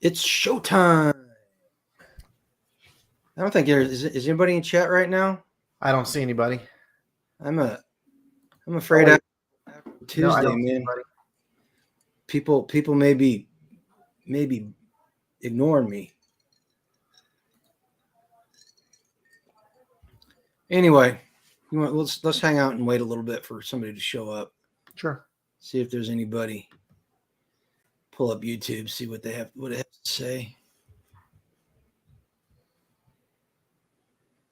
It's showtime. I don't think is anybody in chat right now. I don't see anybody. I'm afraid after Tuesday, No, I don't see man. anybody. People maybe ignoring me. Anyway, let's hang out and wait a little bit for somebody to show up. Sure. See if there's anybody. Pull up YouTube, see what they have to say.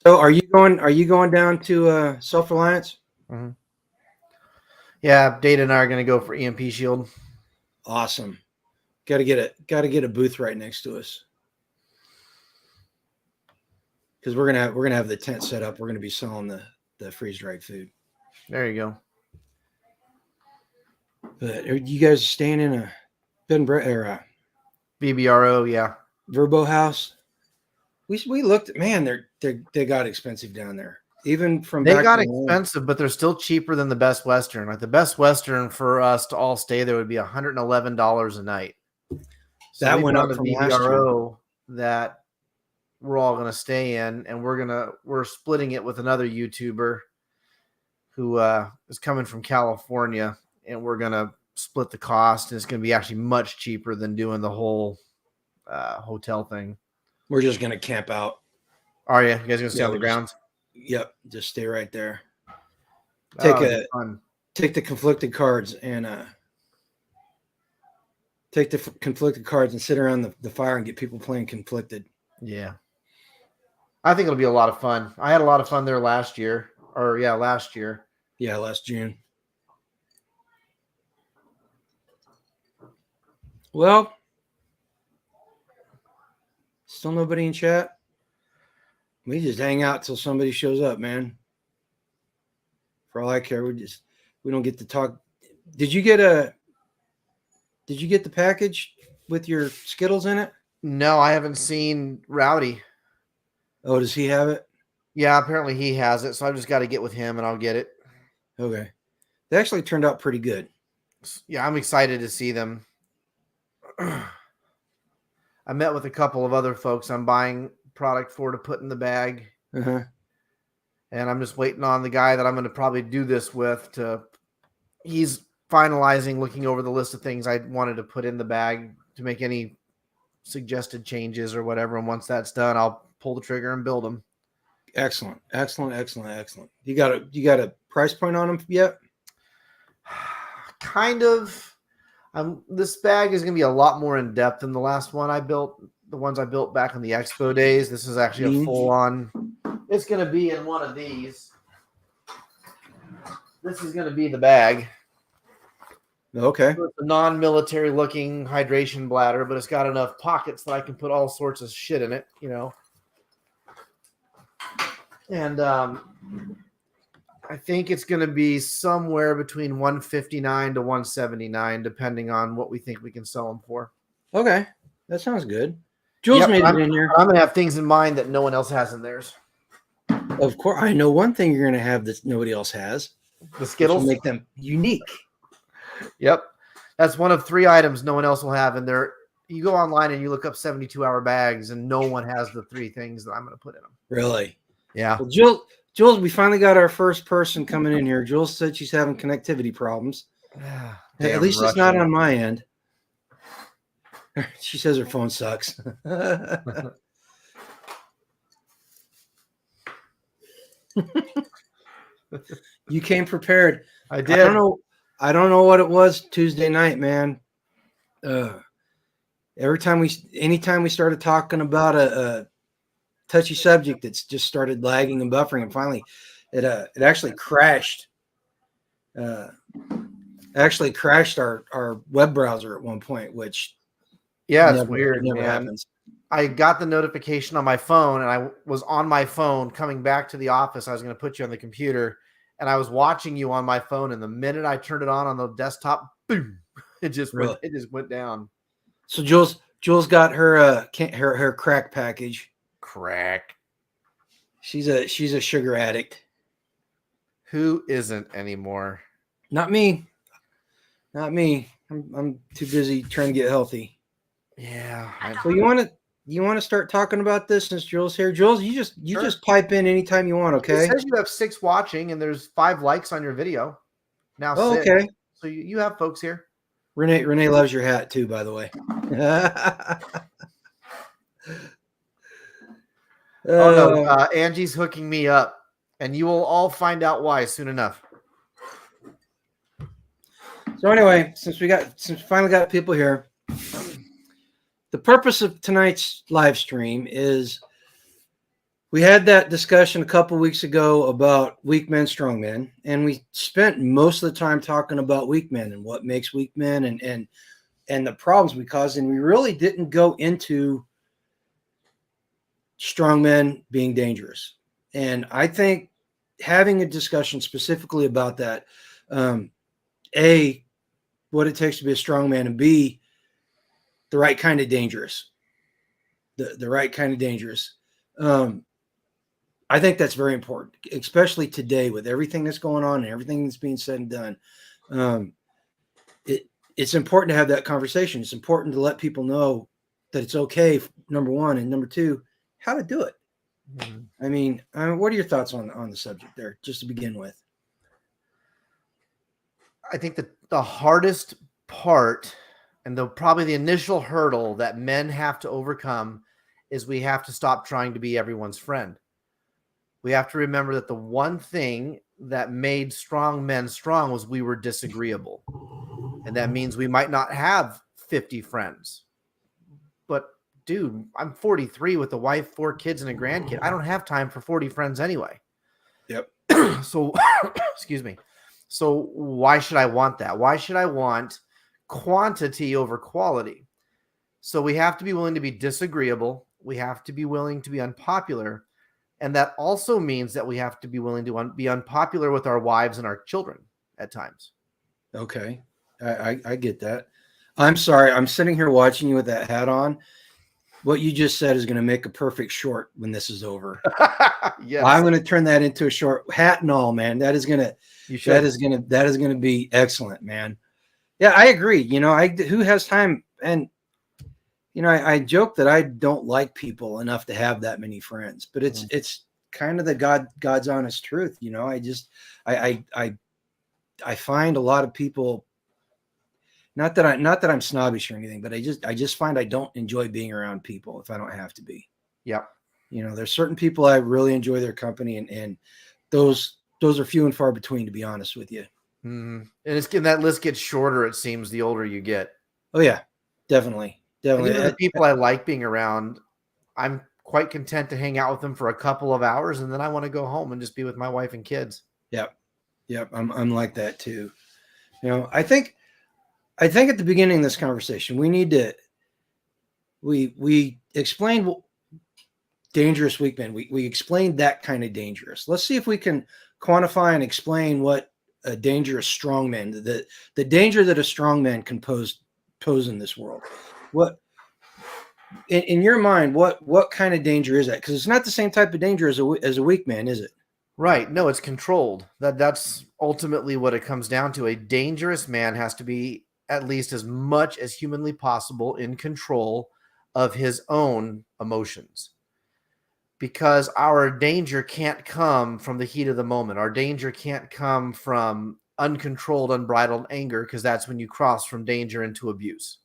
So, are you going down to Self-Reliance? Mm-hmm. Yeah, Data and I are going to go for EMP Shield. Awesome. Got to get a booth right next to us because we're gonna have the tent set up. We're gonna be selling the freeze dried food. There you go. But are you guys staying in a bed and breakfast or VBRO? Yeah. Verbo house? We looked at, man, they got expensive down there. Even from They back got to expensive, but they're still cheaper than the Best Western. Like the Best Western for us to all stay there would be $111 a night. So that we went up found a from last year. VBRO that we're all going to stay in, and we're splitting it with another YouTuber who is coming from California, and we're going to split the cost, and it's going to be actually much cheaper than doing the whole hotel thing. We're just gonna camp out. Are you? You guys gonna stay on the grounds? Yep, just stay right there. Take the conflicted cards and sit around the fire and get people playing conflicted. Yeah, I think it'll be a lot of fun. I had a lot of fun there last year. Yeah, last June. Well, still nobody in chat. We just hang out till somebody shows up, man. For all I care, we don't get to talk. Did you get the package with your Skittles in it? No, I haven't seen Rowdy. Oh, does he have it? Yeah, apparently he has it. So I've just got to get with him and I'll get it. Okay. They actually turned out pretty good. Yeah, I'm excited to see them. I met with a couple of other folks I'm buying product for to put in the bag. Uh-huh. And I'm just waiting on the guy that I'm going to probably do this with he's finalizing, looking over the list of things I wanted to put in the bag to make any suggested changes or whatever. And once that's done, I'll pull the trigger and build them. Excellent. You got a price point on them yet? Kind of. This bag is going to be a lot more in depth than the last one I built. The ones I built back in the expo days. This is actually a full on. It's going to be in one of these. This is going to be the bag. Okay. So it's a non-military looking hydration bladder, but it's got enough pockets that I can put all sorts of shit in it, you know. And I think it's going to be somewhere between $159 to $179, depending on what we think we can sell them for. Okay, that sounds good. Jules made it in here. I'm going to have things in mind that no one else has in theirs. Of course, I know one thing you're going to have that nobody else has. The Skittles make them unique. Yep, that's one of 3 items no one else will have in there. You go online and you look up 72-hour bags, and no one has the 3 things that I'm going to put in them. Really? Yeah. Well, Jules, we finally got our first person coming in here. Jules said she's having connectivity problems. At least it's not on my end. She says her phone sucks. You came prepared. I did. I don't know what it was Tuesday night, man. Anytime we started talking about a touchy subject, it's just started lagging and buffering, and finally it actually crashed. Actually crashed our web browser at one point, which it's weird. It never happens. I got the notification on my phone, and I was on my phone coming back to the office. I was going to put you on the computer, and I was watching you on my phone. And the minute I turned it on the desktop, boom! It just went down. So Jules got her crack package. Crack. She's a sugar addict. Who isn't anymore? Not me. I'm too busy trying to get healthy. Yeah. So you want to start talking about this since Jules here? Jules, you Sure. just pipe in anytime you want, It okay? says you have 6 watching, and there's 5 likes on your video. Now Oh, 6. okay. So you have folks here. Renee loves your hat too, by the way. Oh no, Angie's hooking me up, and you will all find out why soon enough. So anyway, since we finally got people here, the purpose of tonight's live stream is we had that discussion a couple weeks ago about weak men, strong men, and we spent most of the time talking about weak men and what makes weak men and the problems we cause, and we really didn't go into strong men being dangerous. And I think having a discussion specifically about that, A, what it takes to be a strong man, and B, the right kind of dangerous. The right kind of dangerous. I think that's very important, especially today with everything that's going on and everything that's being said and done. It's important to have that conversation. It's important to let people know that it's okay, number one, and number two, how to do it. I mean, what are your thoughts on the subject there, just to begin with? I think that the hardest part and probably the initial hurdle that men have to overcome is we have to stop trying to be everyone's friend. We have to remember that the one thing that made strong men strong was we were disagreeable. And that means we might not have 50 friends. But dude, I'm 43 with a wife, 4 kids, and a grandkid. I don't have time for 40 friends anyway. Yep. So, excuse me. So why should I want that? Why should I want quantity over quality? So we have to be willing to be disagreeable. We have to be willing to be unpopular. And that also means that we have to be willing to be unpopular with our wives and our children at times. Okay. I get that. I'm sorry. I'm sitting here watching you with that hat on. What you just said is going to make a perfect short when this is over. Yes. I'm going to turn that into a short, hat and all, man. That is going to be excellent, man. Yeah, I agree. You know, who has time? And you know, I joke that I don't like people enough to have that many friends, but it's kind of the God's honest truth. You know, I find a lot of people, not that I'm snobbish or anything, but I just find I don't enjoy being around people if I don't have to be. Yeah. You know, there's certain people I really enjoy their company, and those are few and far between, to be honest with you. Mm-hmm. And that list gets shorter, it seems, the older you get. Oh yeah, definitely. And even the people I like being around, I'm quite content to hang out with them for a couple of hours, and then I want to go home and just be with my wife and kids. Yep. I'm like that too. You know, I think at the beginning of this conversation, we need to we explained dangerous weak men. We explained that kind of dangerous. Let's see if we can quantify and explain what a dangerous strong man, the danger that a strong man can pose in this world. What in your mind, what kind of danger is that? Because it's not the same type of danger as a weak man, is it? Right. No, it's controlled. That's ultimately what it comes down to. A dangerous man has to be at least as much as humanly possible in control of his own emotions. Because our danger can't come from the heat of the moment. Our danger can't come from uncontrolled, unbridled anger, because that's when you cross from danger into abuse.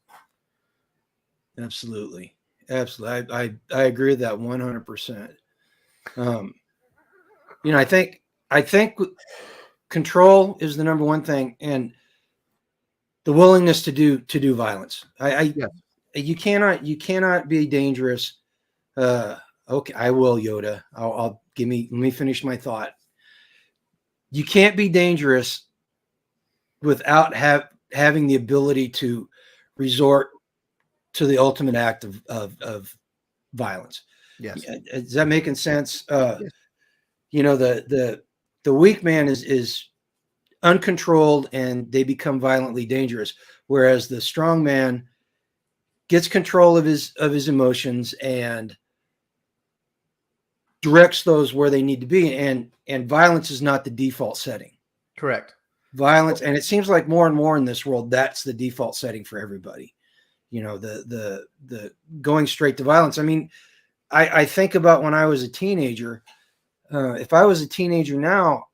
Absolutely. I agree with that 100%. You know, I think control is the number one thing, and the willingness to do violence. Yes. You cannot be dangerous. Okay, I will, Yoda. Let me finish my thought. You can't be dangerous without having the ability to resort to the ultimate act of violence. Yes. Is that making sense? Yes. You know, the weak man is uncontrolled and they become violently dangerous, whereas the strong man gets control of his emotions and directs those where they need to be, and violence is not the default setting. Correct. Violence, and it seems like more and more in this world that's the default setting for everybody. the going straight to violence. I mean, I think about when I was a teenager. If I was a teenager now,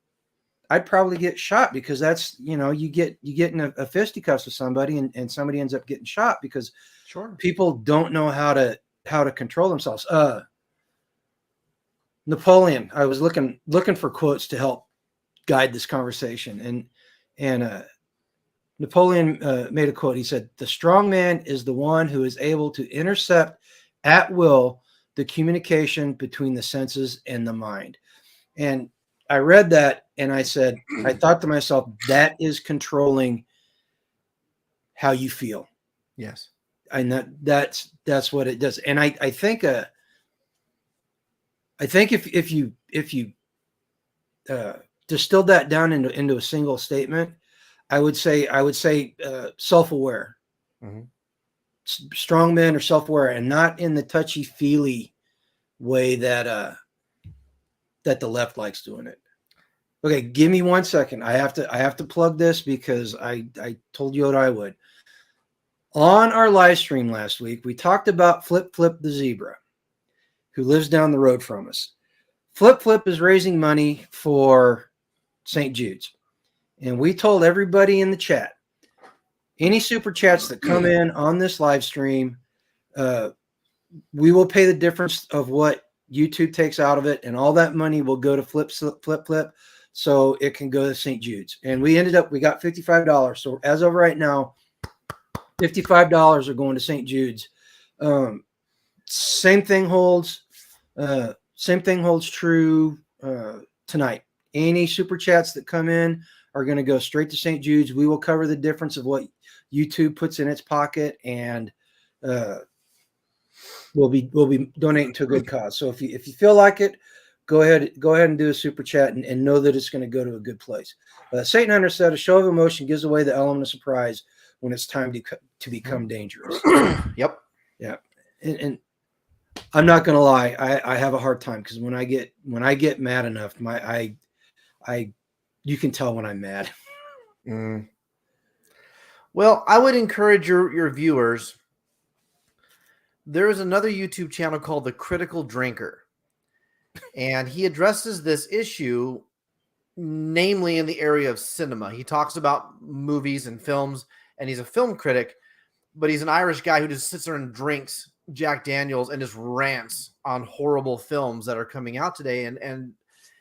I'd probably get shot, because that's, you get in a fisticuffs with somebody, and somebody ends up getting shot because Sure. people don't know how to control themselves. Napoleon, I was looking for quotes to help guide this conversation, and Napoleon made a quote. He said, "The strong man is the one who is able to intercept at will the communication between the senses and the mind." And I read that and I said, I thought to myself, that is controlling how you feel. Yes. And that's what it does. And I think if you distilled that down into a single statement, I would say self-aware. Mm-hmm. Strong men are self-aware, and not in the touchy-feely way that the left likes doing it. Okay, give me 1 second. I have to plug this because I told you what I would. On our live stream last week, we talked about Flip Flip the zebra, who lives down the road from us. Flip Flip is raising money for St. Jude's. And we told everybody in the chat, any super chats that come in on this live stream, we will pay the difference of what YouTube takes out of it, and all that money will go to Flip Flip, so it can go to St. Jude's. And we got $55. So as of right now, $55 are going to St. Jude's. Same thing holds true tonight. Any super chats that come in are going to go straight to St. Jude's. We will cover the difference of what YouTube puts in its pocket, and we'll be donating to a good cause. So if you feel like it, go ahead and do a super chat, and know that it's going to go to a good place. Satan Hunter said, a show of emotion gives away the element of surprise when it's time to become dangerous. Yep. Yeah. And I'm not going to lie, I have a hard time, because when I get mad enough, you can tell when I'm mad. Mm. Well, I would encourage your viewers. There is another YouTube channel called The Critical Drinker, and he addresses this issue, namely in the area of cinema. He talks about movies and films, and he's a film critic, but he's an Irish guy who just sits there and drinks Jack Daniels and just rants on horrible films that are coming out today. And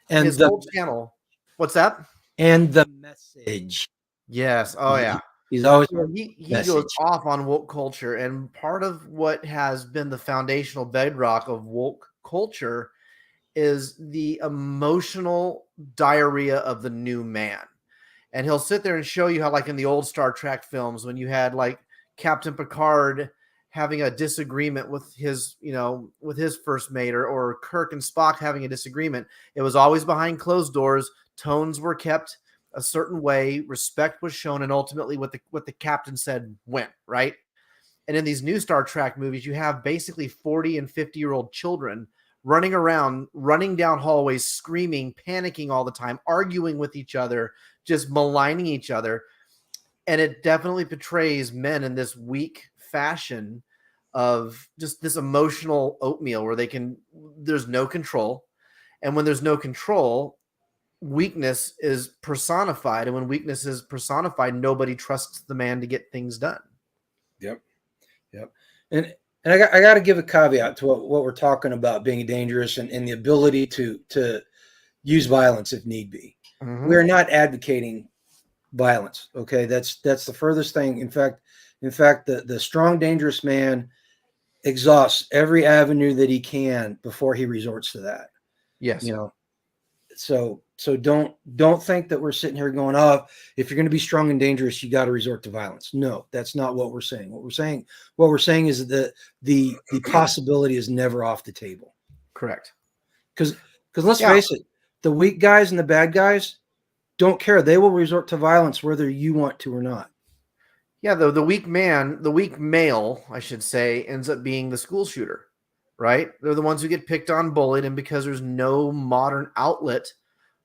his whole channel. What's that? And the message. Yes. Oh, yeah. He's always he goes off on woke culture, and part of what has been the foundational bedrock of woke culture is the emotional diarrhea of the new man. And he'll sit there and show you how, like in the old Star Trek films, when you had like Captain Picard having a disagreement with his first mate, or Kirk and Spock having a disagreement, it was always behind closed doors. Tones were kept a certain way, respect was shown, and ultimately what the captain said went, right? And in these new Star Trek movies, you have basically 40 and 50-year-old children running around, running down hallways, screaming, panicking all the time, arguing with each other, just maligning each other. And it definitely portrays men in this weak fashion of just this emotional oatmeal where there's no control. And when there's no control, weakness is personified. And when weakness is personified, nobody trusts the man to get things done. Yep. And I got to give a caveat to what we're talking about being dangerous, and the ability to use violence if need be. Mm-hmm. We're not advocating violence. Okay. That's the furthest thing. In fact, the strong, dangerous man exhausts every avenue that he can before he resorts to that. Yes. So don't think that we're sitting here going, oh, if you're going to be strong and dangerous, you got to resort to violence. No, that's not what we're saying. What we're saying is that the possibility is never off the table. Correct. Because let's face it, the weak guys and the bad guys don't care. They will resort to violence whether you want to or not. Yeah, the weak male, I should say, ends up being the school shooter, right? They're the ones who get picked on, bullied, and because there's no modern outlet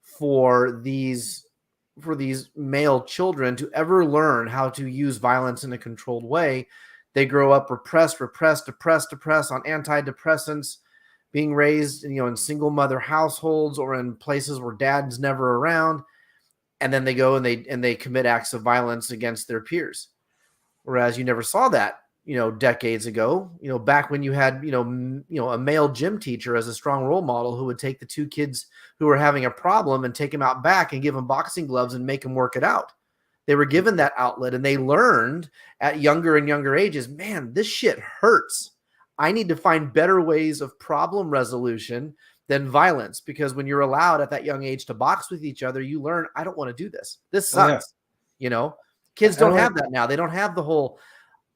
for these male children to ever learn how to use violence in a controlled way, They grow up repressed on antidepressants, being raised, in single mother households or in places where dad's never around. And then they go and they commit acts of violence against their peers. Whereas you never saw that, decades ago, back when you had, a male gym teacher as a strong role model who would take the two kids who were having a problem and take them out back and give them boxing gloves and make them work it out. They were given that outlet, and they learned at younger and younger ages, man, this shit hurts. I need to find better ways of problem resolution than violence, because when you're allowed at that young age to box with each other, you learn, I don't want to do this. This sucks. Kids don't have that now. They don't have the whole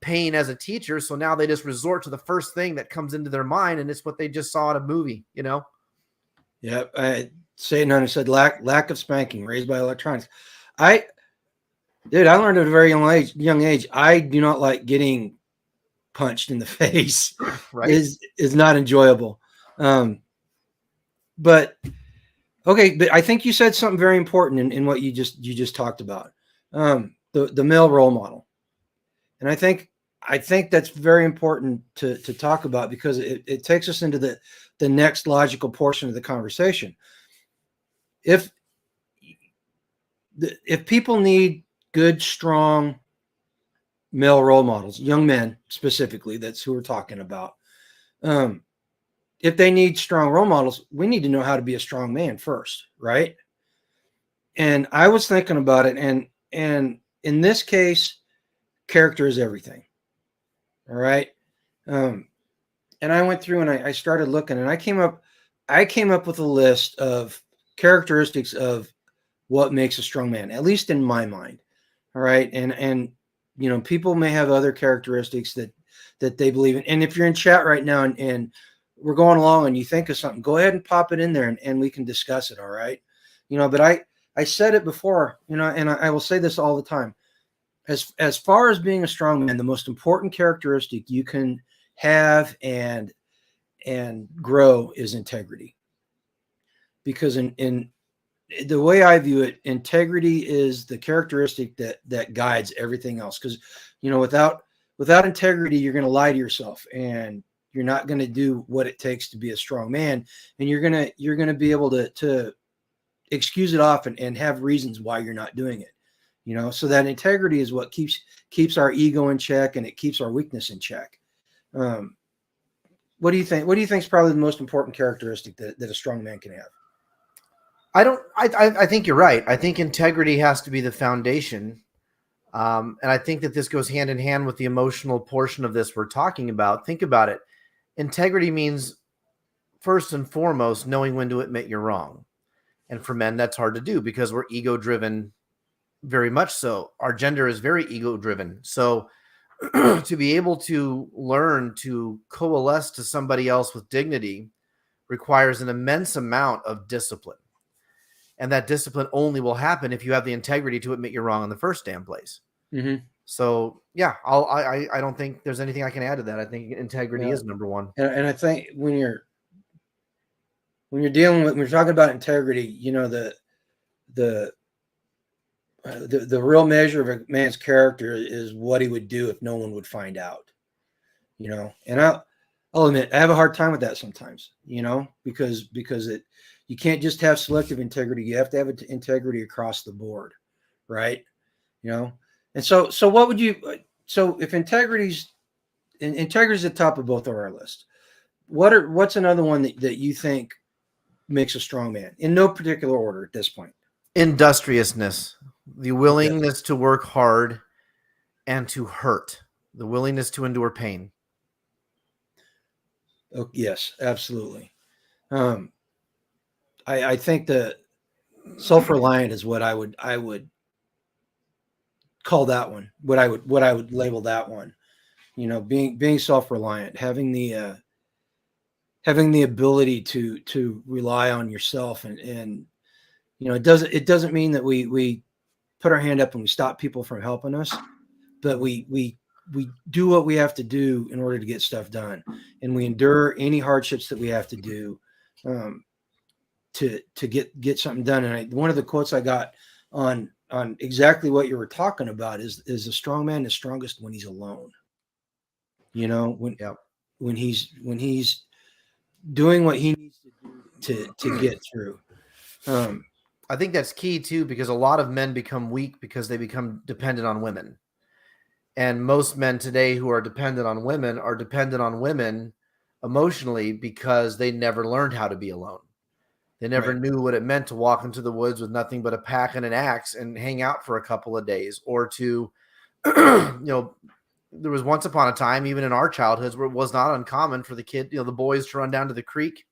pain as a teacher. So now they just resort to the first thing that comes into their mind. And it's what they just saw in a movie, Yeah. Satan Hunter said lack of spanking, raised by electronics. I learned at a very young age, I do not like getting punched in the face. Right. Is not enjoyable. But I think you said something very important in what you just talked about. The male role model. And I think that's very important to talk about, because it takes us into the next logical portion of the conversation. If people need good, strong male role models, young men specifically, that's who we're talking about. If they need strong role models, we need to know how to be a strong man first, right? And I was thinking about it, and in this case, character is everything. All right. And I went through and I started looking, and I came up with a list of characteristics of what makes a strong man, at least in my mind. All right. And people may have other characteristics that they believe in. And if you're in chat right now and we're going along and you think of something, go ahead and pop it in there and we can discuss it. All right. But I said it before, and I will say this all the time. As far as being a strong man, the most important characteristic you can have and grow is integrity. Because in the way I view it, integrity is the characteristic that guides everything else. Because without integrity, you're going to lie to yourself, and you're not going to do what it takes to be a strong man, and you're going to be able to excuse it off and have reasons why you're not doing it. So that integrity is what keeps our ego in check, and it keeps our weakness in check. What do you think? What do you think is probably the most important characteristic that a strong man can have? I think you're right. I think integrity has to be the foundation. And I think that this goes hand in hand with the emotional portion of this we're talking about. Think about it. Integrity means, first and foremost, knowing when to admit you're wrong. And for men, that's hard to do because we're ego-driven. Very much so. Our gender is very ego-driven. So to be able to learn to coalesce to somebody else with dignity requires an immense amount of discipline. And that discipline only will happen if you have the integrity to admit you're wrong in the first damn place. Mm-hmm. So yeah, I don't think there's anything I can add to that. I think integrity is number one. And I think when you're talking about integrity, the real measure of a man's character is what he would do if no one would find out, and I'll admit I have a hard time with that sometimes, because you can't just have selective integrity. You have to have integrity across the board. Right. And so what would you, so if integrity's the top of both of our list, what's another one that you think makes a strong man, in no particular order at this point? Industriousness, the willingness to work hard and to hurt, the willingness to endure pain. Oh, yes, absolutely. I think the self-reliant is what I would call that one. What I would label that one. Being self-reliant, having the ability to rely on yourself, and it doesn't mean that we put our hand up and we stop people from helping us, but we do what we have to do in order to get stuff done, and we endure any hardships that we have to do to get something done. And one of the quotes I got on exactly what you were talking about is a strong man is strongest when he's alone. You know, Yep. when he's doing what he needs to do to get through. I think that's key too, because a lot of men become weak because they become dependent on women. And most men today who are dependent on women emotionally because they never learned how to be alone. They never Right. knew what it meant to walk into the woods with nothing but a pack and an axe and hang out for a couple of days, or to, there was once upon a time, even in our childhoods, where it was not uncommon for the boys to run down to the creek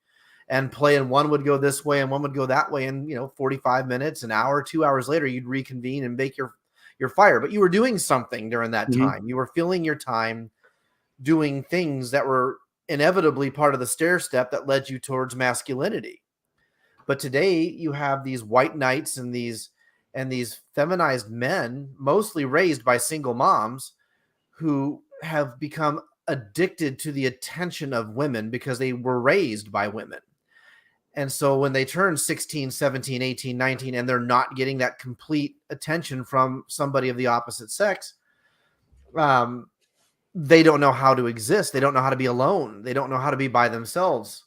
and play, and one would go this way and one would go that way. And, 45 minutes, an hour, 2 hours later, you'd reconvene and make your fire. But you were doing something during that time. You were filling your time doing things that were inevitably part of the stair step that led you towards masculinity. But today you have these white knights and these feminized men, mostly raised by single moms, who have become addicted to the attention of women because they were raised by women. And so when they turn 16, 17, 18, 19, and they're not getting that complete attention from somebody of the opposite sex, they don't know how to exist. They don't know how to be alone. They don't know how to be by themselves.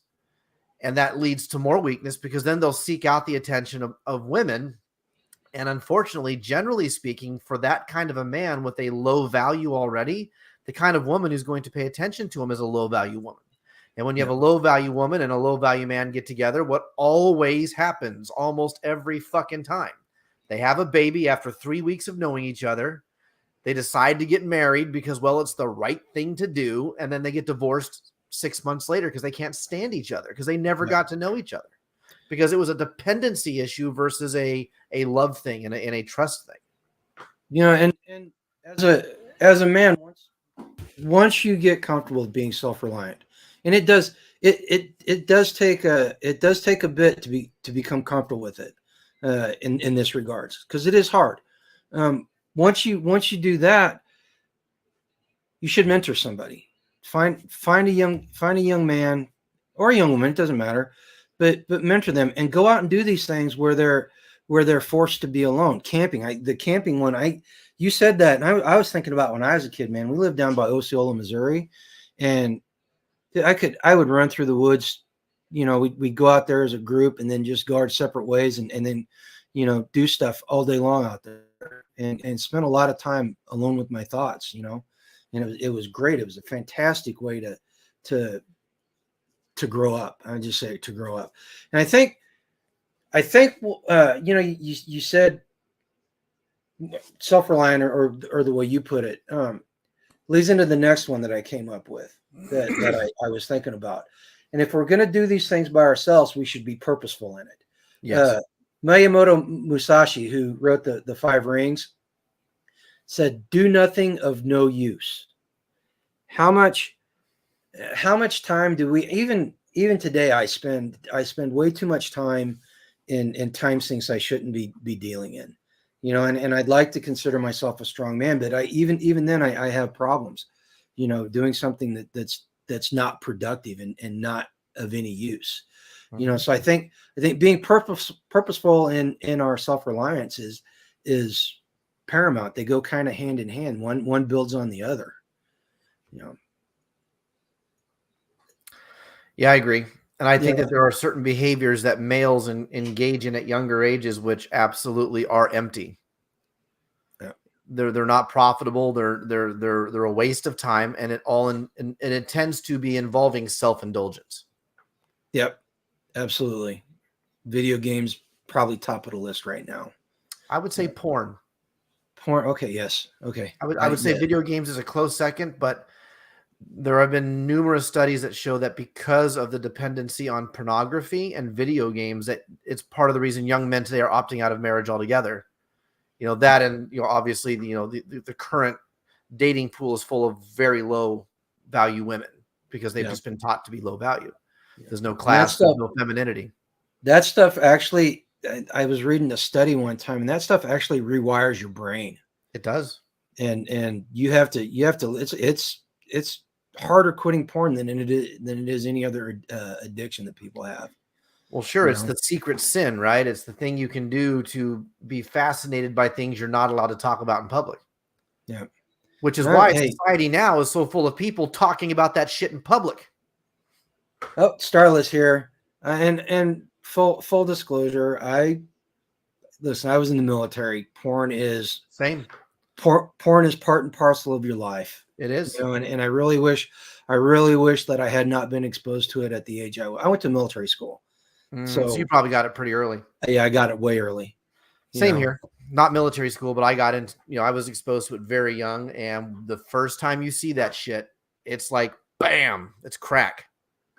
And that leads to more weakness, because then they'll seek out the attention of women. And unfortunately, generally speaking, for that kind of a man with a low value already, the kind of woman who's going to pay attention to him is a low value woman. And when you have a low value woman and a low value man get together, what always happens almost every fucking time, they have a baby after 3 weeks of knowing each other. They decide to get married because, well, it's the right thing to do. And then they get divorced 6 months later because they can't stand each other, because they never got to know each other, because it was a dependency issue versus a love thing and a trust thing. And as a man, once you get comfortable with being self-reliant, and it does take a bit to become comfortable with it, in this regards, because it is hard. Once you do that, you should mentor somebody. Find a young man or a young woman, it doesn't matter, but mentor them and go out and do these things where they're forced to be alone. Camping, the camping one, you said that, and I was thinking about when I was a kid, man. We lived down by Osceola, Missouri, and I would run through the woods. We'd go out there as a group and then just guard separate ways, and then do stuff all day long out there, and spend a lot of time alone with my thoughts. And it was great. It was a fantastic way to grow up. I would just say to grow up. And I think you said self-reliant, or the way you put it, leads into the next one that I came up with, that I was thinking about. And if we're going to do these things by ourselves, we should be purposeful in it. Yes. Miyamoto Musashi, who wrote the Five Rings, said, "Do nothing of no use." How much time do we, even today, I spend way too much time in time sinks I shouldn't be dealing in, and I'd like to consider myself a strong man, but even then I have problems, doing something that's not productive and not of any use. So I think being purposeful in our self-reliance is paramount. They go kind of hand in hand. One builds on the other. Yeah, I agree. And I think that there are certain behaviors that males engage in at younger ages, which absolutely are empty. Yeah. They're not profitable. They're a waste of time, and it tends to be involving self-indulgence. Yep, absolutely. Video games probably top of the list right now. I would say porn. Porn. Okay. Yes. Okay. I would say video games is a close second, but there have been numerous studies that show that because of the dependency on pornography and video games, that it's part of the reason young men today are opting out of marriage altogether. That, and obviously the current dating pool is full of very low value women because they've just been taught to be low value. There's no class, there's no femininity. That stuff actually, I was reading a study one time, and that stuff actually rewires your brain. It does. And you have to, it's harder quitting porn than it is any other addiction that people have. Well, sure. It's the secret sin, right? It's the thing you can do to be fascinated by things you're not allowed to talk about in public. Yeah. which is All right, why hey, society now is so full of people talking about that shit in public. oh, Starless here, and full disclosure, I was in the military. Porn is Same. porn is part and parcel of your life. It is. And I really wish that I had not been exposed to it at the age I went to military school. So you probably got it pretty early. Yeah, I got it way early. Same here. Not military school, but I got into, I was exposed to it very young. And the first time you see that shit, it's like, bam, it's crack.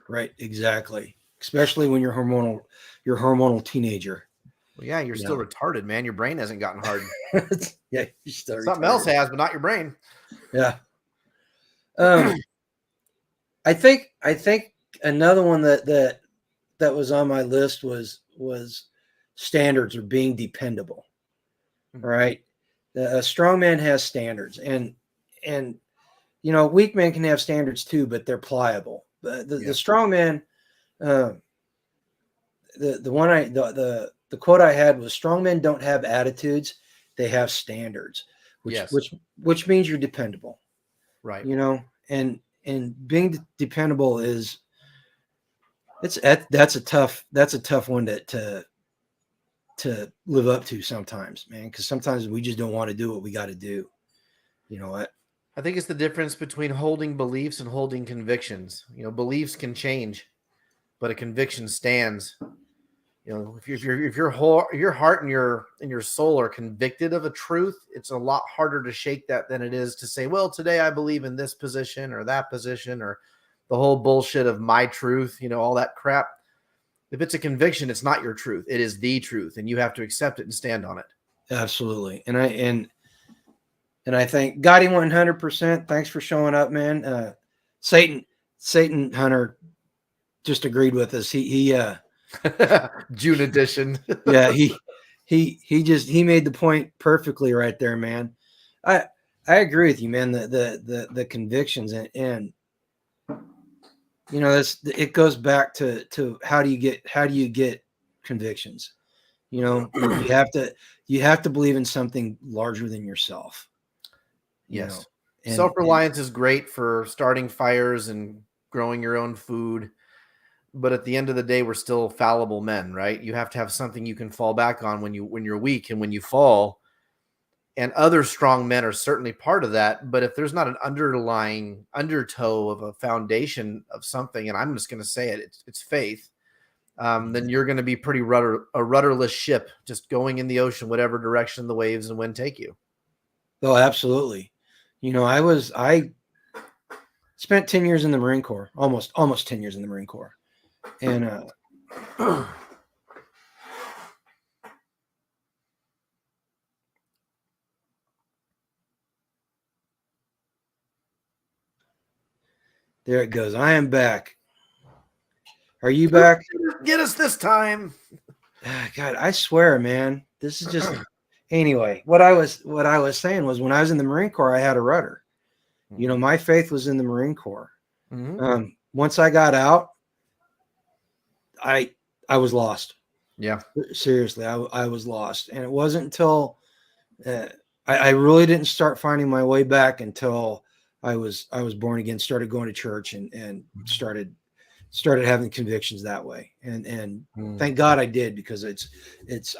Right, exactly. Especially when you're hormonal teenager. Well, yeah, you're still retarded, man. Your brain hasn't gotten hard. Yeah, you're still Something retarded. else has, but not your brain. Yeah. I think another one that was on my list was standards or being dependable. All right. A strong man has standards, and weak men can have standards too, but they're pliable. The strong man, the quote I had was, strong men don't have attitudes, they have standards, which means you're dependable. Right. And being dependable that's a tough one to live up to sometimes, man, because sometimes we just don't want to do what we got to do. You know what? I think it's the difference between holding beliefs and holding convictions. Beliefs can change, but a conviction stands. If your heart and your soul are convicted of a truth, it's a lot harder to shake that than it is to say, well, today I believe in this position or that position, or the whole bullshit of my truth, all that crap. If it's a conviction, it's not your truth. It is the truth, and you have to accept it and stand on it. Absolutely. And I think Gotti 100%. Thanks for showing up, man. Satan Hunter just agreed with us. He June edition. Yeah, he made the point perfectly right there, man. I agree with you, man. The convictions and it goes back to how do you get convictions? You have to believe in something larger than yourself. Yes. Self-reliance is great for starting fires and growing your own food. But at the end of the day, we're still fallible men, right? You have to have something you can fall back on when you're weak and when you fall. And other strong men are certainly part of that. But if there's not an underlying undertow of a foundation of something, and I'm just going to say it's faith, then you're going to be pretty a rudderless ship, just going in the ocean, whatever direction the waves and wind take you. Oh, absolutely. I spent 10 years in the Marine Corps, almost 10 years in the Marine Corps. And there it goes. I am back. Are you back? Get us this time. God, I swear, man. This is just anyway. What I was saying was, when I was in the Marine Corps, I had a rudder. My faith was in the Marine Corps. Mm-hmm. Once I got out, I was lost. Yeah, seriously, I was lost, and it wasn't until I really didn't start finding my way back until I was born again, started going to church, and started having convictions that way. And thank God I did, because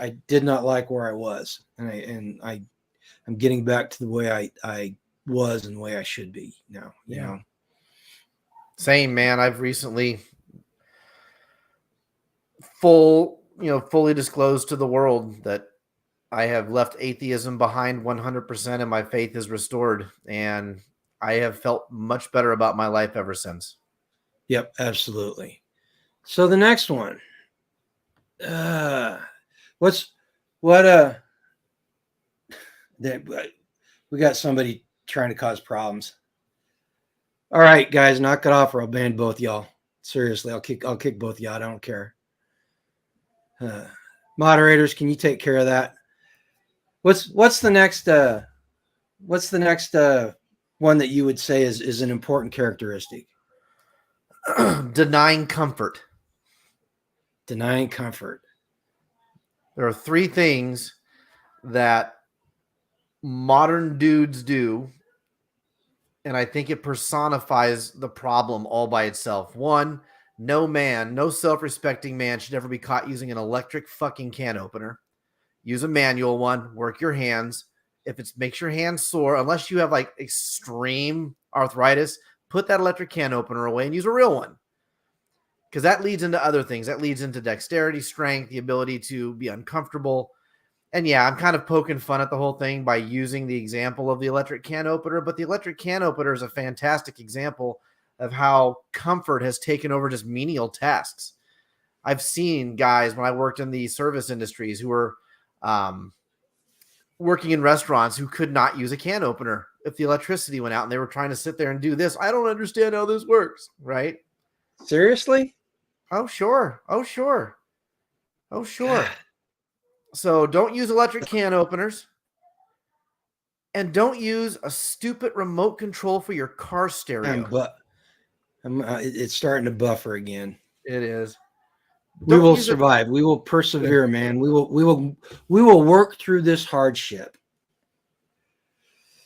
I did not like where I was, and I'm getting back to the way I was and the way I should be now. You know. Same, man. I've recently fully disclosed to the world that I have left atheism behind 100%, and my faith is restored, and I have felt much better about my life ever since. Yep, absolutely. So the next one, we got somebody trying to cause problems. All right, guys, knock it off, or I'll ban both y'all. Seriously, I'll kick both y'all. I don't care. Moderators, can you take care of that? What's the next one that you would say is an important characteristic? Denying comfort. Denying comfort. There are three things that modern dudes do And I think it personifies the problem all by itself. One, no self-respecting man should ever be caught using an electric fucking can opener. Use a manual one, work your hands. If it makes your hands sore, unless you have like extreme arthritis, put that electric can opener away and use a real one. Because that leads into other things. That leads into dexterity, strength, the ability to be uncomfortable. And yeah, I'm kind of poking fun at the whole thing by using the example of the electric can opener, but the electric can opener is a fantastic example of how comfort has taken over just menial tasks. I've seen guys when I worked in the service industries who were working in restaurants who could not use a can opener if the electricity went out and they were trying to sit there and do this. I don't understand how this works, right? Seriously? Oh, sure. Oh, sure. Oh, sure. So don't use electric can openers. And don't use a stupid remote control for your car stereo. But it's starting to buffer again. It is. We will survive. We will persevere, man. We will work through this hardship.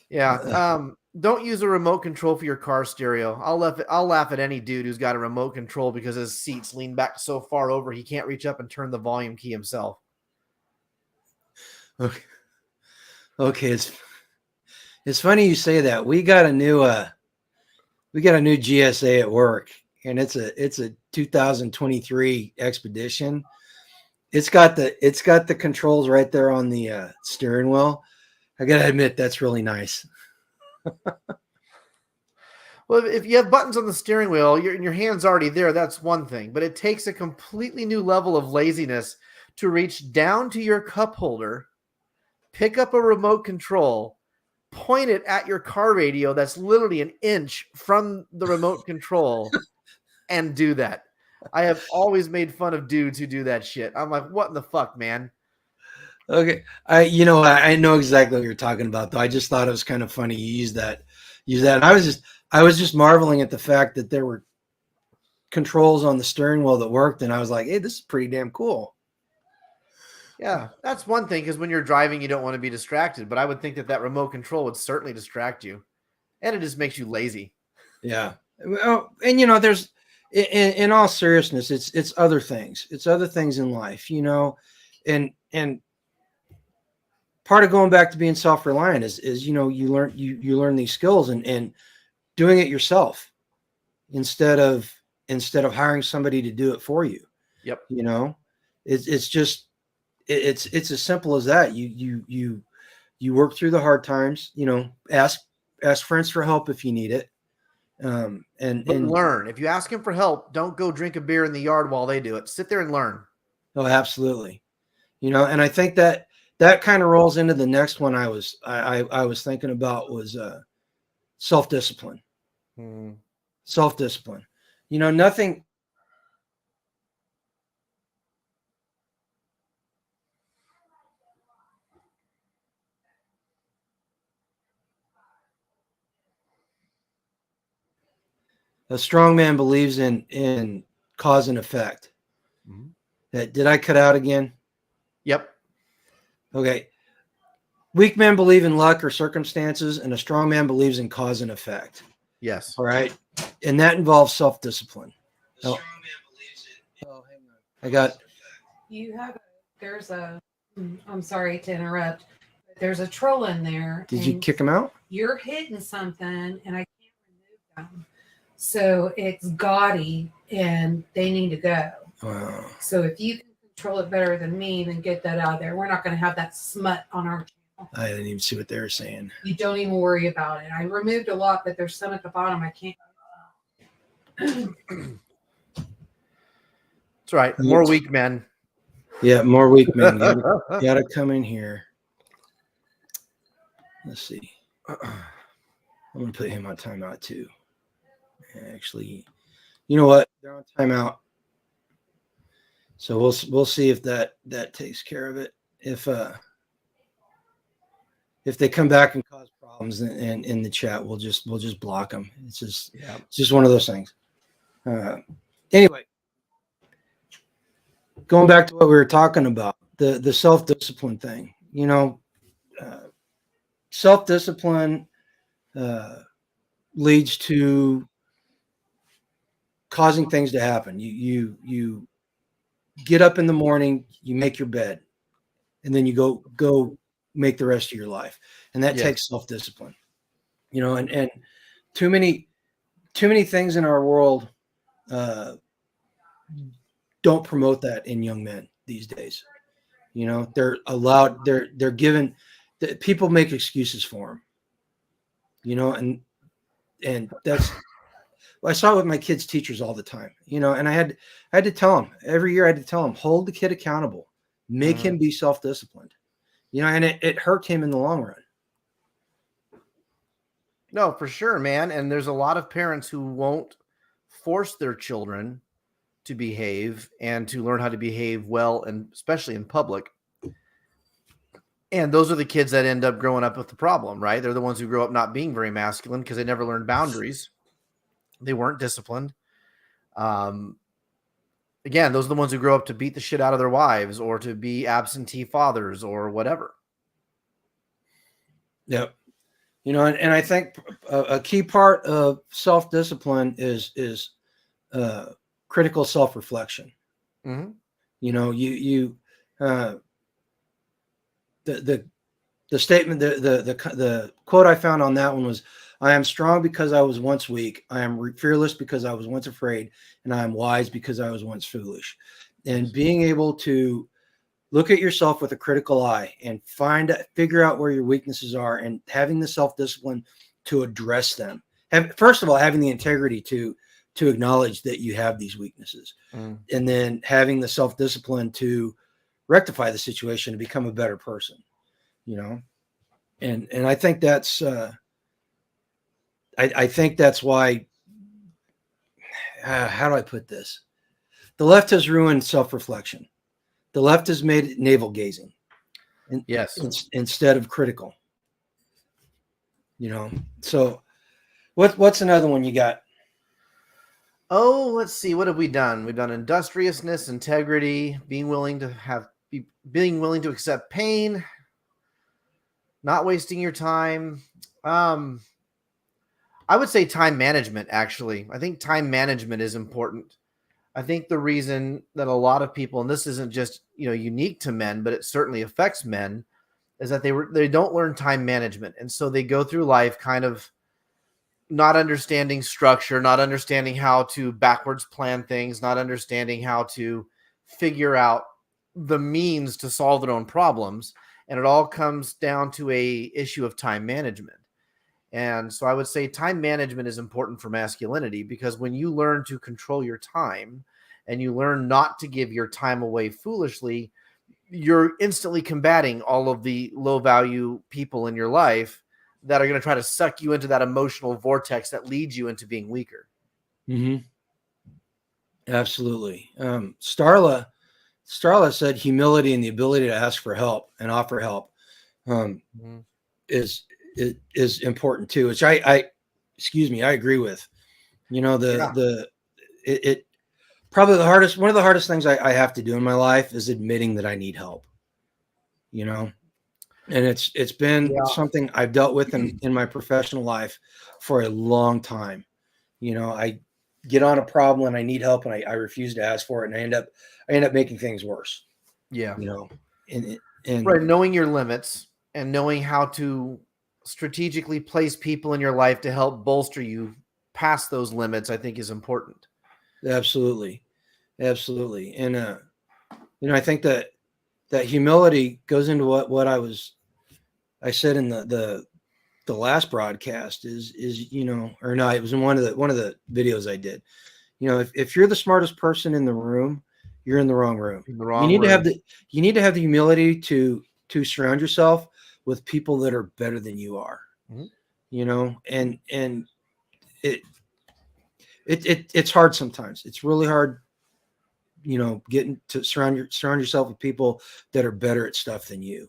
Yeah. Don't use a remote control for your car stereo. I'll laugh at any dude who's got a remote control because his seats lean back so far over he can't reach up and turn the volume key himself. Okay. It's funny you say that. We got a new GSA at work, and it's a 2023 Expedition. It's got the controls right there on the steering wheel. I gotta admit, that's really nice. Well, if you have buttons on the steering wheel, your hand's already there. That's one thing, but it takes a completely new level of laziness to reach down to your cup holder, pick up a remote control, point it at your car radio that's literally an inch from the remote control, and do that. I have always made fun of dudes who do that shit. I'm like, what in the fuck, man? Okay. I know exactly what you're talking about, though. I just thought it was kind of funny you use that. And I was just marveling at the fact that there were controls on the steering wheel that worked, and I was like, hey, this is pretty damn cool. Yeah, that's one thing, because when you're driving, you don't want to be distracted. But I would think that remote control would certainly distract you, and it just makes you lazy. Yeah. Well, and there's, in all seriousness, it's other things. It's other things in life, and part of going back to being self-reliant is you learn these skills and doing it yourself instead of hiring somebody to do it for you. Yep. It's just it's as simple as that. You work through the hard times, ask friends for help if you need it. And learn. If you ask him for help, don't go drink a beer in the yard while they do it. Sit there and learn. Oh, absolutely. And I think that kind of rolls into the next one I was thinking about was self-discipline. Self-discipline. Nothing. A strong man believes in cause and effect. Did I cut out again? Yep. Okay. Weak men believe in luck or circumstances, and a strong man believes in cause and effect. Yes. All right. And that involves self-discipline. Oh, hang on. I got. I'm sorry to interrupt. There's a troll in there. Did you kick him out? You're hitting something, and I can't remove them. So it's gaudy, and they need to go. Wow. So if you can control it better than me, then get that out of there. We're not going to have that smut on our channel. I didn't even see what they were saying. You don't even worry about it. I removed a lot, but there's some at the bottom I can't. That's right. More weak men. Yeah, more weak men. Gotta come in here. Let's see. I'm gonna put him on timeout too. Actually, you know what? They're on timeout. So we'll see if that takes care of it. If they come back and cause problems in the chat, we'll just block them. It's just one of those things. Anyway, going back to what we were talking about, the self-discipline thing. Self-discipline leads to causing things to happen. You get up in the morning, you make your bed, and then you go make the rest of your life, and that Yes. takes self-discipline. And too many things in our world uh, don't promote that in young men these days. They're allowed. They're given. People make excuses for them. And that's I saw it with my kids' teachers all the time. And I had to tell them every year. I had to tell them, hold the kid accountable, make him be self-disciplined. And it hurt him in the long run. No, for sure, man. And there's a lot of parents who won't force their children to behave and to learn how to behave well, and especially in public. And those are the kids that end up growing up with the problem, right? They're the ones who grow up not being very masculine because they never learned boundaries. They weren't disciplined. Again, those are the ones who grow up to beat the shit out of their wives or to be absentee fathers or whatever. Yep. And I think a key part of self-discipline is critical self-reflection. Mm-hmm. The statement, the quote I found on that one was, "I am strong because I was once weak. I am fearless because I was once afraid, and I am wise because I was once foolish." And being able to look at yourself with a critical eye and figure out where your weaknesses are, and having the self-discipline to address them. First of all, having the integrity to acknowledge that you have these weaknesses, and then having the self-discipline to rectify the situation and become a better person. And I think that's I think that's why. How do I put this? The left has ruined self-reflection. The left has made it navel gazing. Yes. Instead of critical. So what's another one you got? Oh, let's see. What have we done? We've done industriousness, integrity, being willing to accept pain, not wasting your time. I would say time management, actually. I think time management is important. I think the reason that a lot of people, and this isn't just unique to men, but it certainly affects men, is that they don't learn time management, and so they go through life kind of not understanding structure, not understanding how to backwards plan things, not understanding how to figure out the means to solve their own problems, and it all comes down to a issue of time management. And so I would say time management is important for masculinity, because when you learn to control your time and you learn not to give your time away foolishly, you're instantly combating all of the low value people in your life that are going to try to suck you into that emotional vortex that leads you into being weaker. Mm-hmm. Absolutely. Starla said humility and the ability to ask for help and offer help is important too, which I agree with. It probably one of the hardest things I have to do in my life is admitting that I need help. And it's been something I've dealt with in my professional life for a long time. I get on a problem and I need help, and I refuse to ask for it, and I end up making things worse. Yeah. And right. Knowing your limits and knowing how to strategically place people in your life to help bolster you past those limits, I think is important. Absolutely. And I think that humility goes into what I said in the last broadcast is or no, it was in one of the videos I did. If you're the smartest person in the room, you're in the wrong room. You need to have the humility to surround yourself with people that are better than you are. And it's hard sometimes. It's really hard, getting to surround yourself with people that are better at stuff than you.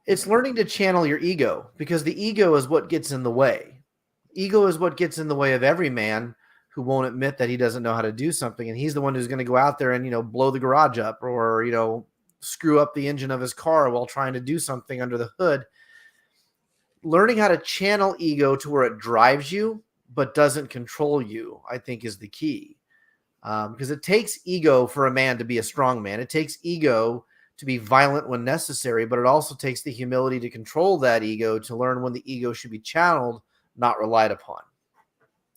It's learning to channel your ego, because the ego is what gets in the way. Ego is what gets in the way of every man who won't admit that he doesn't know how to do something. And he's the one who's going to go out there and, blow the garage up or, screw up the engine of his car while trying to do something under the hood. Learning how to channel ego to where it drives you but doesn't control you, I think is the key. Because it takes ego for a man to be a strong man. It takes ego to be violent when necessary, but it also takes the humility to control that ego, to learn when the ego should be channeled, not relied upon.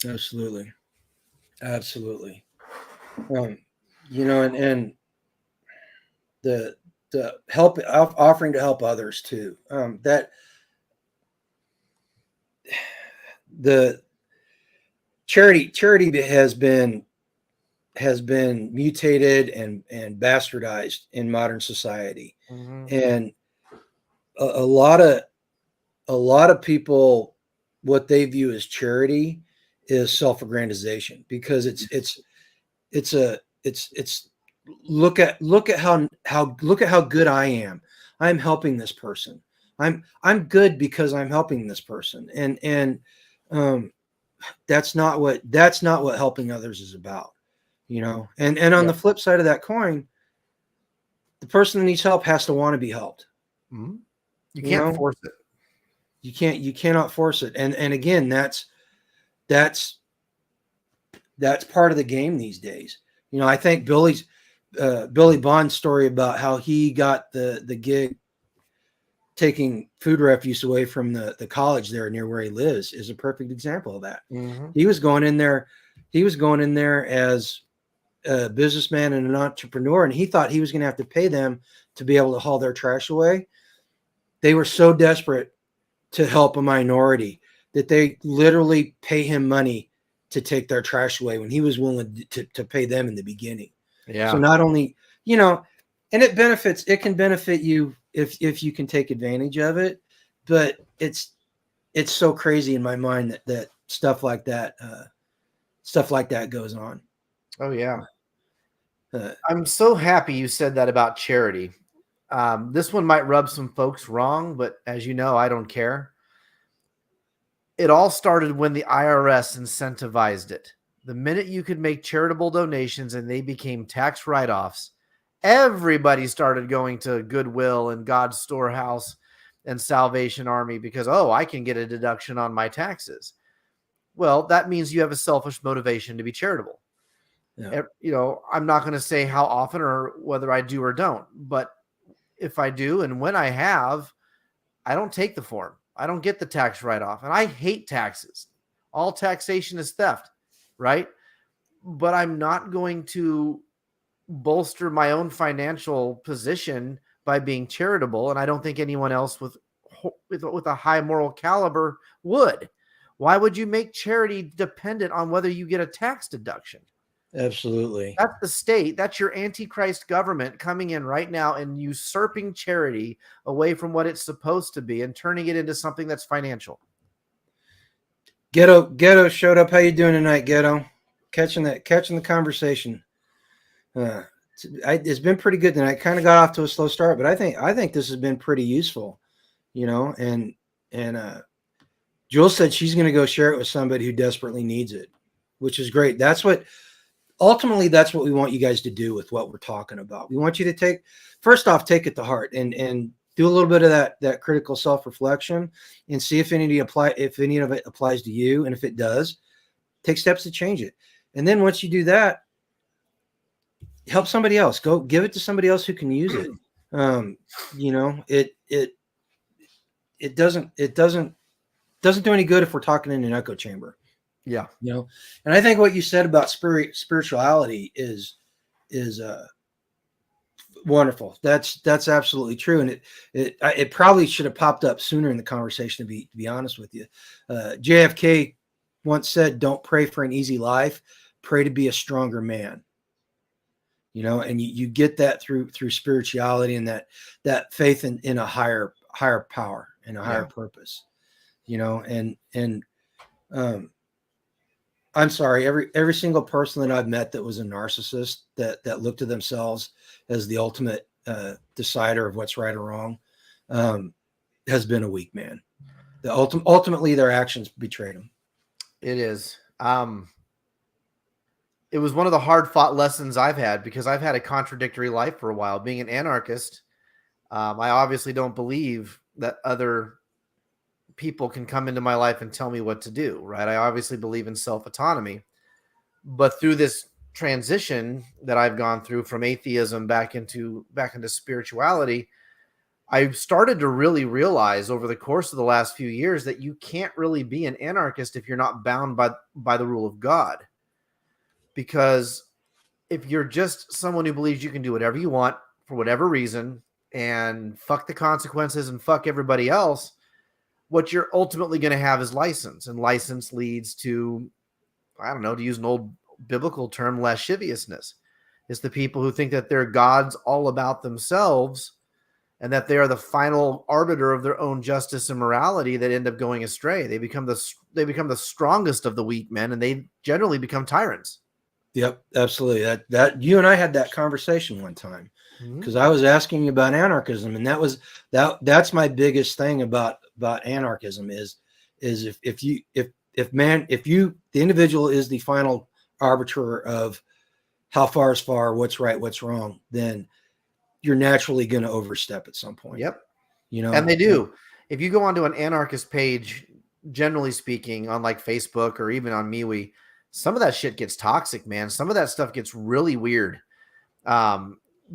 Absolutely. Absolutely. And the help, offering to help others too. That the charity has been mutated and bastardized in modern society, and a lot of people, what they view as charity is self-aggrandization, because it's look at how good I am. I'm helping this person. I'm good because I'm helping this person. And that's not what helping others is about, And on the flip side of that coin, the person that needs help has to want to be helped. Mm-hmm. You can't force it. You cannot force it. And again, that's part of the game these days. I think Billy Bond's story about how he got the gig taking food refuse away from the college there near where he lives is a perfect example of that. Mm-hmm. He was going in there as a businessman and an entrepreneur, and he thought he was going to have to pay them to be able to haul their trash away. They were so desperate to help a minority that they literally pay him money to take their trash away when he was willing to pay them in the beginning. Yeah. So not only, and it can benefit you if you can take advantage of it, but it's so crazy in my mind that stuff like that goes on. Oh yeah. I'm so happy you said that about charity. This one might rub some folks wrong, but as you know, I don't care. It all started when the IRS incentivized it. The minute you could make charitable donations and they became tax write-offs, everybody started going to Goodwill and God's Storehouse and Salvation Army because, I can get a deduction on my taxes. Well, that means you have a selfish motivation to be charitable. Yeah. I'm not going to say how often or whether I do or don't, but if I do and when I have, I don't take the form. I don't get the tax write-off. And I hate taxes. All taxation is theft, right? But I'm not going to bolster my own financial position by being charitable. And I don't think anyone else with a high moral caliber would. Why would you make charity dependent on whether you get a tax deduction? Absolutely. That's the state. That's your antichrist government coming in right now and usurping charity away from what it's supposed to be and turning it into something that's financial. Ghetto showed up. How you doing tonight, Ghetto? Catching the conversation. It's been pretty good tonight. Kind of got off to a slow start, but I think this has been pretty useful, and Jules said she's going to go share it with somebody who desperately needs it, which is great. Ultimately, that's what we want you guys to do with what we're talking about. We want you to take it to heart and do a little bit of that critical self-reflection and see if any of it applies to you. And if it does, take steps to change it. And then once you do that, help somebody else. Go give it to somebody else who can use it. It doesn't do any good if we're talking in an echo chamber. Yeah. And I think what you said about spirituality is wonderful. That's absolutely true. And it probably should have popped up sooner in the conversation, to be honest with you. JFK once said, "Don't pray for an easy life, pray to be a stronger man." And you get that through spirituality and that faith in a higher power and a higher purpose, I'm sorry, every single person that I've met that was a narcissist that looked at themselves as the ultimate decider of what's right or wrong has been a weak man. Ultimately, their actions betrayed them. It is. It was one of the hard-fought lessons I've had because I've had a contradictory life for a while. Being an anarchist, I obviously don't believe that other people can come into my life and tell me what to do, right? I obviously believe in self-autonomy, but through this transition that I've gone through from atheism back into spirituality, I've started to really realize over the course of the last few years that you can't really be an anarchist if you're not bound by the rule of God. Because if you're just someone who believes you can do whatever you want for whatever reason and fuck the consequences and fuck everybody else, what you're ultimately going to have is license. And license leads to, I don't know, to use an old biblical term, lasciviousness. It's the people who think that they're gods all about themselves and that they are the final arbiter of their own justice and morality that end up going astray. They become the strongest of the weak men, and they generally become tyrants. Yep, absolutely. That you and I had that conversation one time because I was asking you about anarchism, and that's my biggest thing about anarchism is if the individual is the final arbiter of how far is far, what's right, what's wrong, then you're naturally going to overstep at some point. Yep. And they do. If you go onto an anarchist page, generally speaking, on like Facebook or even on MeWe, some of that shit gets toxic, man. Some of that stuff gets really weird.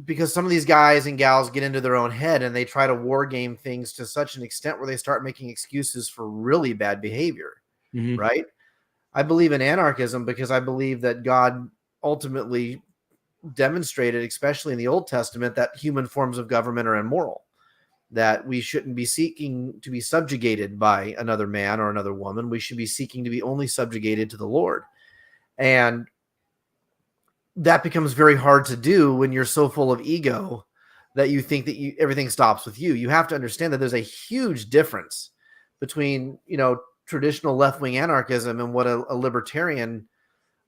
Because some of these guys and gals get into their own head and they try to war game things to such an extent where they start making excuses for really bad behavior. Mm-hmm. Right? I believe in anarchism because I believe that God ultimately demonstrated, especially in the Old Testament, that human forms of government are immoral, that we shouldn't be seeking to be subjugated by another man or another woman. We should be seeking to be only subjugated to the Lord. And that becomes very hard to do when you're so full of ego that you think that everything stops with you. You have to understand that there's a huge difference between, traditional left-wing anarchism and what a libertarian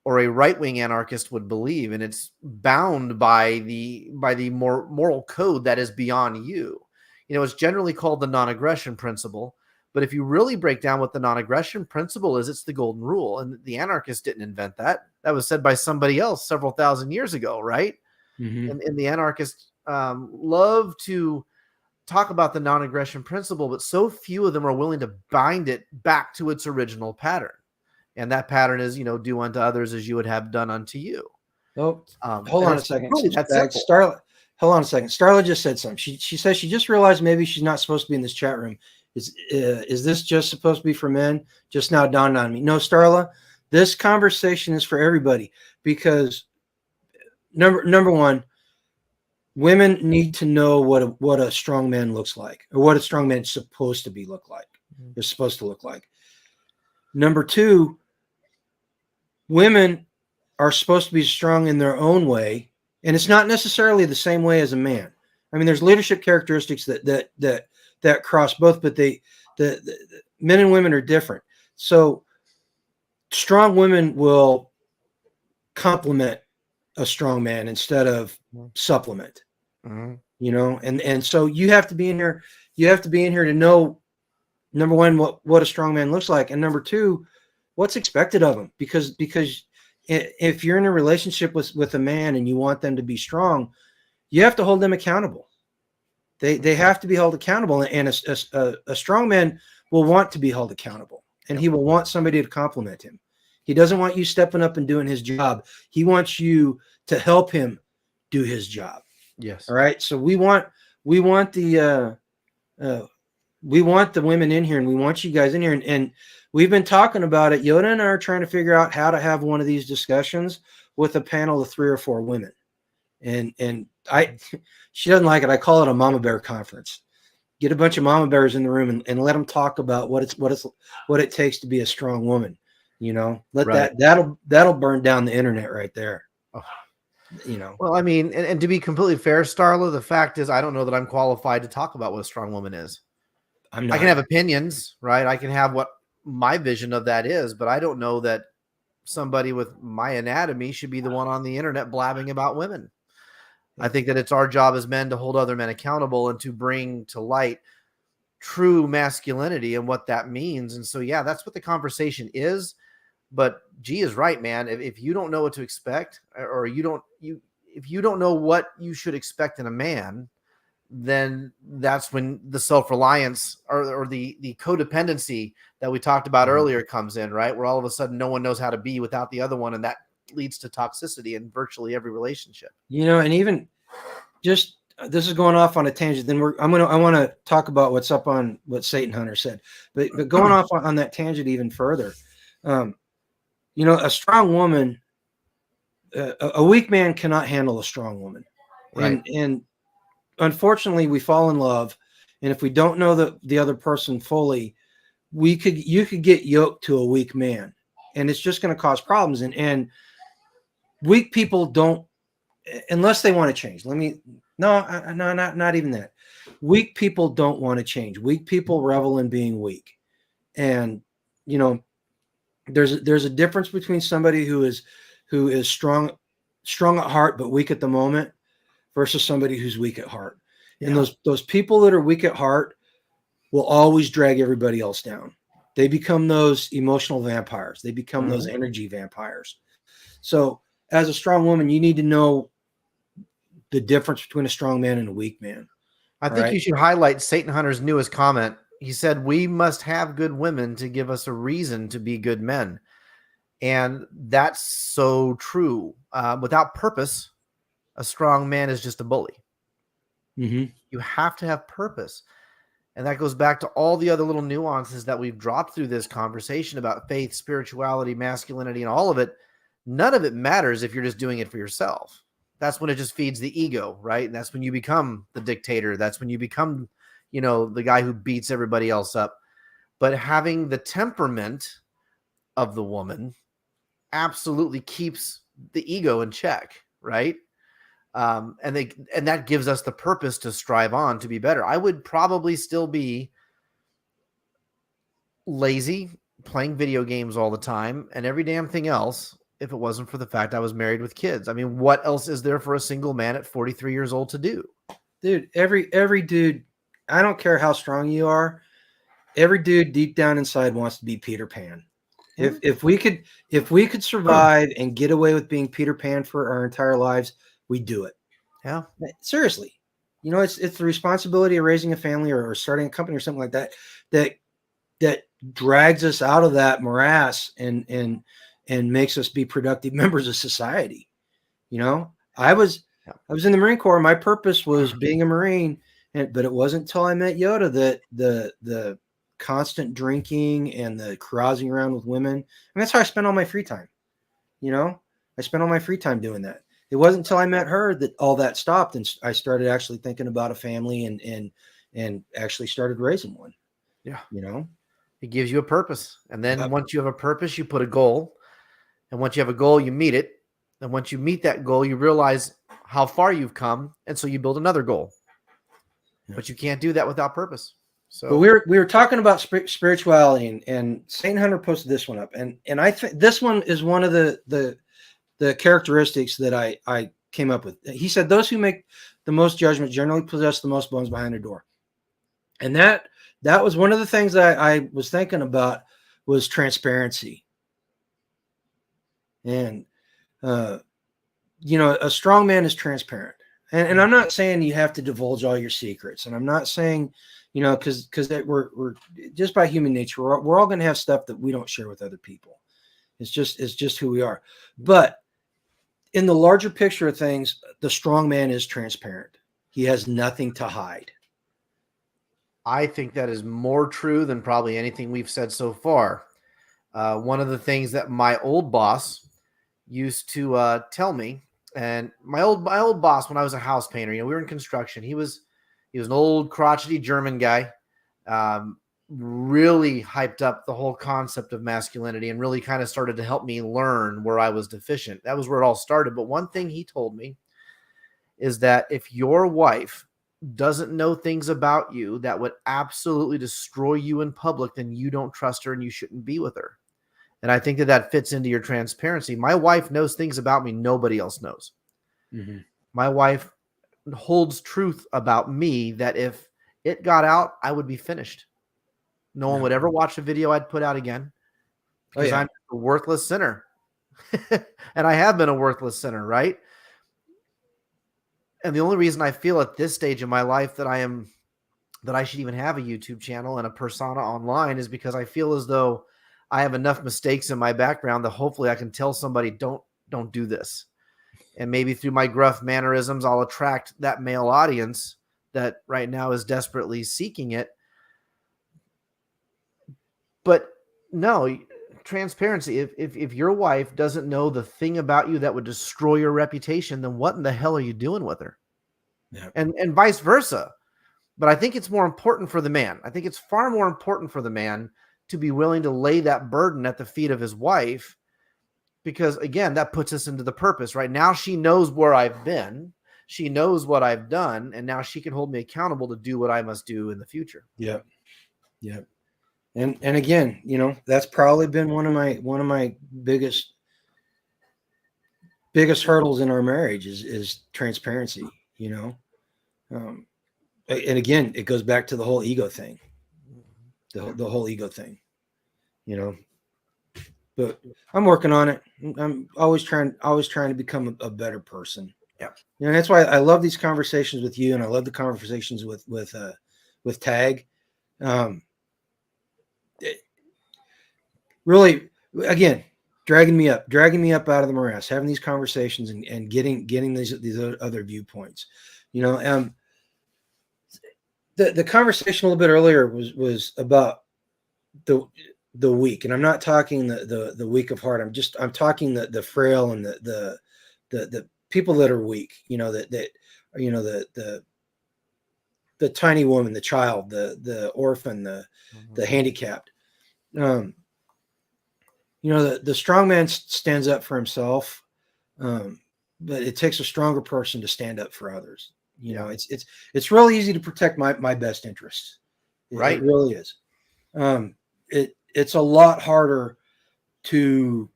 or a right-wing anarchist would believe. And it's bound by the more moral code that is beyond you. It's generally called the non-aggression principle. But if you really break down what the non-aggression principle is, it's the golden rule. And the anarchists didn't invent that. That was said by somebody else several thousand years ago, right? Mm-hmm. And the anarchists love to talk about the non-aggression principle, but so few of them are willing to bind it back to its original pattern. And that pattern is, do unto others as you would have done unto you. Oh, hold on a second. Really, that's simple. Hold on a second. Starla just said something. She says she just realized maybe she's not supposed to be in this chat room. Is this just supposed to be for men? Just now dawned on me. No, Starla, this conversation is for everybody because number one, women need to know what a strong man looks like, or what a strong man is supposed to look like. Is supposed to look like. Number two, women are supposed to be strong in their own way, and it's not necessarily the same way as a man. I mean, there's leadership characteristics that cross both, but the men and women are different. So strong women will complement a strong man instead of supplement. Mm-hmm. And so you have to be in here. You have to be in here to know, number one, what a strong man looks like, and number two, what's expected of him. Because if you're in a relationship with a man and you want them to be strong, you have to hold them accountable. They have to be held accountable, and a strong man will want to be held accountable, and he will want somebody to compliment him. He doesn't want you stepping up and doing his job. He wants you to help him do his job. Yes. All right. So we want the women in here, and we want you guys in here, and we've been talking about it. Yoda and I are trying to figure out how to have one of these discussions with a panel of 3 or 4 women, and she doesn't like it. I call it a mama bear conference. Get a bunch of mama bears in the room and let them talk about what it takes to be a strong woman. That'll burn down the internet right there. Oh. Well, I mean, and to be completely fair, Starla, the fact is, I don't know that I'm qualified to talk about what a strong woman is. I'm not. I can have opinions, right? I can have what my vision of that is, but I don't know that somebody with my anatomy should be the one on the internet blabbing about women. I think that it's our job as men to hold other men accountable and to bring to light true masculinity and what that means. And so, yeah, that's what the conversation is. But G is right, man. If you don't know what to expect, or if you don't know what you should expect in a man, then that's when the self-reliance or the codependency that we talked about earlier comes in, right? Where all of a sudden no one knows how to be without the other one, and that leads to toxicity in virtually every relationship. And even just this is going off on a tangent. Then I want to talk about what's up on what Satan Hunter said, but going off on that tangent even further, a strong woman, a weak man cannot handle a strong woman, right? And unfortunately, we fall in love, and if we don't know the other person fully, you could get yoked to a weak man, and it's just going to cause problems. And weak people don't, unless they want to change. Not even that. Weak people don't want to change. Weak people revel in being weak, and there's a difference between somebody who is strong at heart but weak at the moment versus somebody who's weak at heart. Yeah. And those people that are weak at heart will always drag everybody else down. They become those emotional vampires. They become those energy vampires. So as a strong woman, you need to know the difference between a strong man and a weak man. I think you should highlight Satan Hunter's newest comment. He said, "We must have good women to give us a reason to be good men." And that's so true. Without purpose, a strong man is just a bully. Mm-hmm. You have to have purpose. And that goes back to all the other little nuances that we've dropped through this conversation about faith, spirituality, masculinity, and all of it. None of it matters if you're just doing it for yourself. That's when it just feeds the ego, right? And that's when you become the dictator. That's when you become, the guy who beats everybody else up. But having the temperament of the woman absolutely keeps the ego in check, right? And that gives us the purpose to strive on to be better. I would probably still be lazy, playing video games all the time, and every damn thing else if it wasn't for the fact I was married with kids. I mean, what else is there for a single man at 43 years old to do? Dude, every dude, I don't care how strong you are, every dude deep down inside wants to be Peter Pan. If we could survive and get away with being Peter Pan for our entire lives, we do it. Yeah. Seriously. It's the responsibility of raising a family or starting a company or something like that drags us out of that morass and makes us be productive members of society. I was in the Marine Corps. My purpose was being a Marine, but it wasn't until I met Yoda that the constant drinking and the carousing around with women. And that's how I spent all my free time. I spent all my free time doing that. It wasn't until I met her that all that stopped, and I started actually thinking about a family and actually started raising one. Yeah. It gives you a purpose. And then once you have a purpose, you put a goal. And once you have a goal, you meet it. And once you meet that goal, you realize how far you've come. And so you build another goal. Yeah. But you can't do that without purpose. So but we were talking about spirituality, and Saint Hunter posted this one up. And I think this one is one of the characteristics that I came up with. He said, those who make the most judgment generally possess the most bones behind their door. And that was one of the things that I was thinking about was transparency. And, a strong man is transparent. And I'm not saying you have to divulge all your secrets. And I'm not saying, because we're just by human nature, we're all going to have stuff that we don't share with other people. It's just who we are. But in the larger picture of things, the strong man is transparent. He has nothing to hide. I think that is more true than probably anything we've said so far. One of the things that my old boss used to tell me, and my old boss when I was a house painter, we were in construction. He was an old crotchety German guy, really hyped up the whole concept of masculinity and really kind of started to help me learn where I was deficient. That was where it all started. But one thing he told me is that if your wife doesn't know things about you that would absolutely destroy you in public, then you don't trust her and you shouldn't be with her. And I think that fits into your transparency. My wife knows things about me nobody else knows. Mm-hmm. My wife holds truth about me that if it got out, I would be finished. No one would ever watch the video I'd put out again because I'm a worthless sinner. And I have been a worthless sinner, right? And the only reason I feel at this stage in my life that I should even have a YouTube channel and a persona online is because I feel as though I have enough mistakes in my background that hopefully I can tell somebody, don't do this. And maybe through my gruff mannerisms, I'll attract that male audience that right now is desperately seeking it. But no, transparency. If your wife doesn't know the thing about you that would destroy your reputation, then what in the hell are you doing with her? Yeah. And vice versa. But I think it's more important for the man. I think it's far more important for the man to be willing to lay that burden at the feet of his wife, because again, that puts us into the purpose. Right now, she knows where I've been. She knows what I've done, and now she can hold me accountable to do what I must do in the future. Yep. Yep. And again, that's probably been one of my biggest hurdles in our marriage is transparency, and again, it goes back to the whole ego thing, the whole ego thing, but I'm working on it. I'm always trying to become a better person. Yeah. That's why I love these conversations with you. And I love the conversations with Tag. Really, again, dragging me up out of the morass, having these conversations and getting these other viewpoints, the conversation a little bit earlier was about the weak, and I'm not talking the weak of heart. I'm talking the frail and the people that are weak, the tiny woman, the child, the orphan, the handicapped. The strong man stands up for himself, but it takes a stronger person to stand up for others. It's really easy to protect my best interests. Right. It really is. It's a lot harder to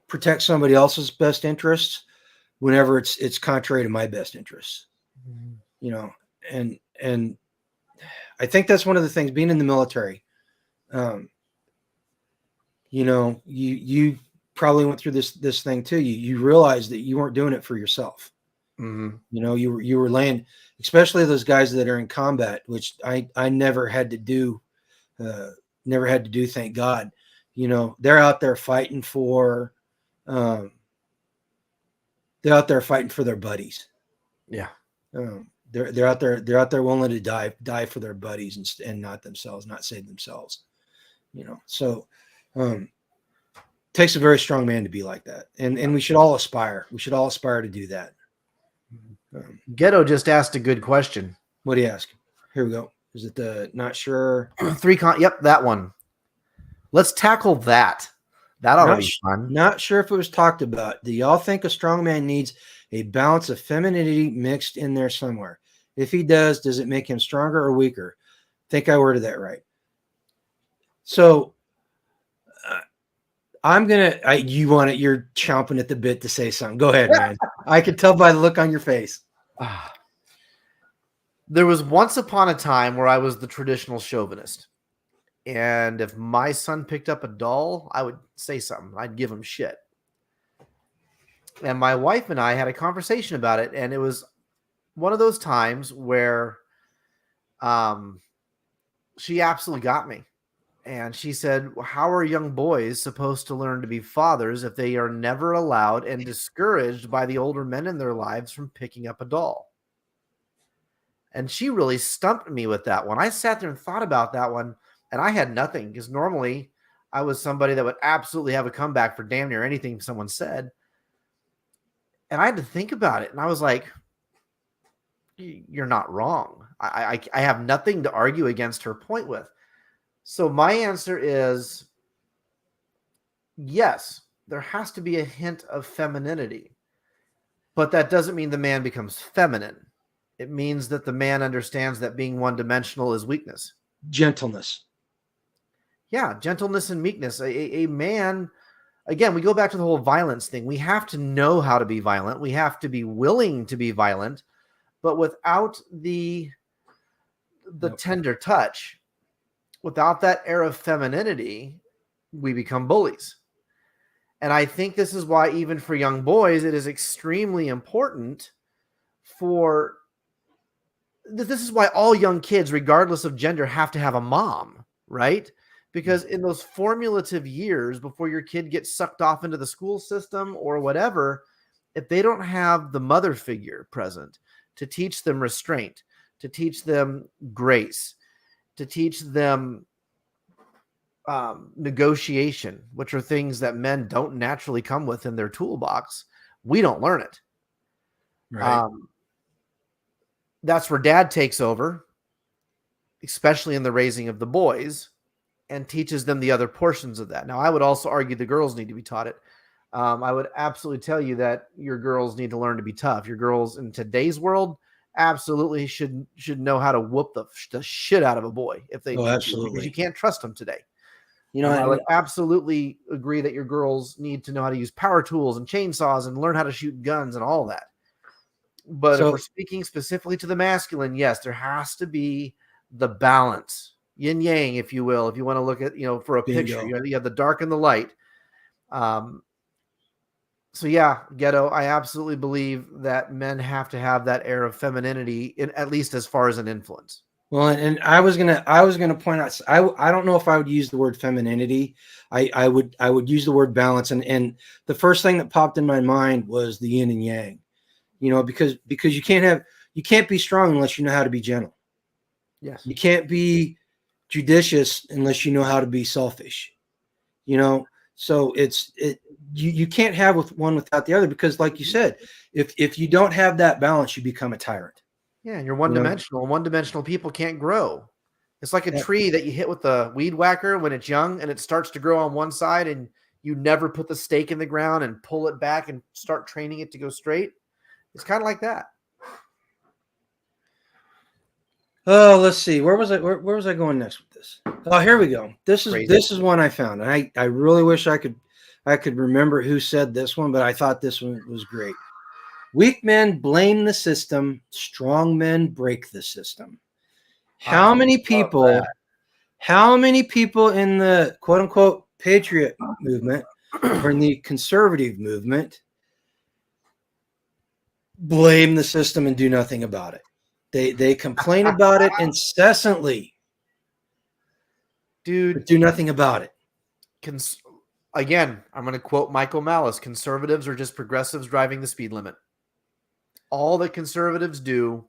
protect somebody else's best interests whenever it's contrary to my best interests. And I think that's one of the things, being in the military. You probably went through this thing too. You realized that you weren't doing it for yourself. Mm-hmm. You were laying, especially those guys that are in combat, which I never had to do. Thank God. They're out there fighting for, their buddies. Yeah. They're out there willing to die for their buddies and not themselves, not save themselves. So takes a very strong man to be like that, and we should all aspire. We should all aspire to do that. Ghetto just asked a good question. What do you ask? Here we go. Is it the not sure? Yep, that one. Let's tackle that. That ought to be fun. Not sure if it was talked about. Do y'all think a strong man needs a balance of femininity mixed in there somewhere? If he does it make him stronger or weaker? Think I worded that right. So you're chomping at the bit to say something. Go ahead, man. I can tell by the look on your face. There was once upon a time where I was the traditional chauvinist. And if my son picked up a doll, I would say something. I'd give him shit. And my wife and I had a conversation about it. And it was one of those times where she absolutely got me. And she said, how are young boys supposed to learn to be fathers if they are never allowed and discouraged by the older men in their lives from picking up a doll? And she really stumped me with that one. I sat there and thought about that one, and I had nothing, because normally I was somebody that would absolutely have a comeback for damn near anything someone said. And I had to think about it. And I was like, you're not wrong. I have nothing to argue against her point with. So my answer is yes, there has to be a hint of femininity, but that doesn't mean the man becomes feminine. It means that the man understands that being one-dimensional is weakness. Gentleness. Yeah, gentleness and meekness. A man, again, we go back to the whole violence thing. We have to know how to be violent. We have to be willing to be violent, but without the tender touch, without that air of femininity, we become bullies. And I think this is why, even for young boys, it is extremely important this is why all young kids, regardless of gender, have to have a mom, right? Because in those formulative years before your kid gets sucked off into the school system or whatever, if they don't have the mother figure present to teach them restraint, to teach them grace, to teach them negotiation, which are things that men don't naturally come with in their toolbox, we don't learn it. Right. That's where dad takes over, especially in the raising of the boys, and teaches them the other portions of that. Now, I would also argue the girls need to be taught it. I would absolutely tell you that your girls need to learn to be tough. Your girls in today's world absolutely should know how to whoop the shit out of a boy if they need to, because you can't trust them today. I would absolutely agree that your girls need to know how to use power tools and chainsaws and learn how to shoot guns and all that. But if we're speaking specifically to the masculine, yes, there has to be the balance, yin yang, if you will, if you want to look at, for a picture, you have the dark and the light. So yeah, Ghetto, I absolutely believe that men have to have that air of femininity, at least as far as an influence. Well, and I was gonna point out, I don't know if I would use the word femininity. I would use the word balance, and the first thing that popped in my mind was the yin and yang. Because you can't be strong unless you know how to be gentle. Yes. You can't be judicious unless you know how to be selfish. So you can't have one without the other, because like you said, if you don't have that balance, you become a tyrant. Yeah, and you're one-dimensional. And one-dimensional people can't grow. It's like a tree that you hit with a weed whacker when it's young and it starts to grow on one side, and you never put the stake in the ground and pull it back and start training it to go straight. It's kind of like that. Oh, let's see. Where was I going next with this? Oh, here we go. This is one I found. And I really wish I could remember who said this one, but I thought this one was great. Weak men blame the system. Strong men break the system. How many people in the quote unquote patriot movement or in the conservative movement blame the system and do nothing about it? They complain about it incessantly, dude. But do nothing about it. Again, I'm going to quote Michael Malice: conservatives are just progressives driving the speed limit. All that conservatives do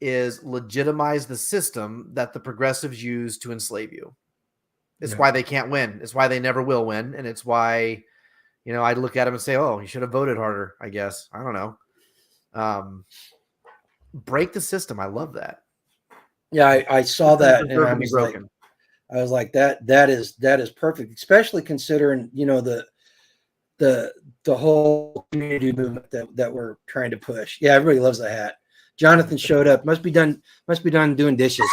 is legitimize the system that the progressives use to enslave you. It's why they can't win. It's why they never will win. And it's why, I'd look at them and say, oh, you should have voted harder, I guess. I don't know. Break the system. I love that. Yeah, I saw that, and I was like, that is perfect, especially considering the whole community movement that we're trying to push. Yeah, everybody loves the hat. Jonathan showed up. Must be done doing dishes.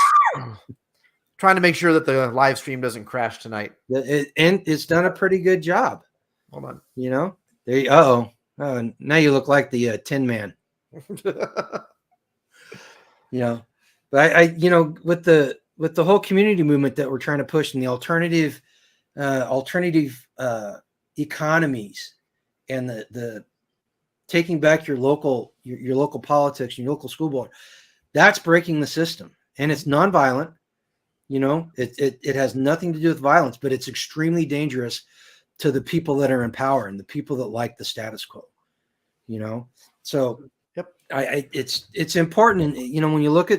Trying to make sure that the live stream doesn't crash tonight. And it's done a pretty good job. Hold on. Oh, now you look like the Tin Man. But I with the whole community movement that we're trying to push, and the alternative economies, and the taking back your local politics and your local school board, that's breaking the system, and it's nonviolent. It has nothing to do with violence, but it's extremely dangerous to the people that are in power and the people that like the status quo. So yep, it's important. And when you look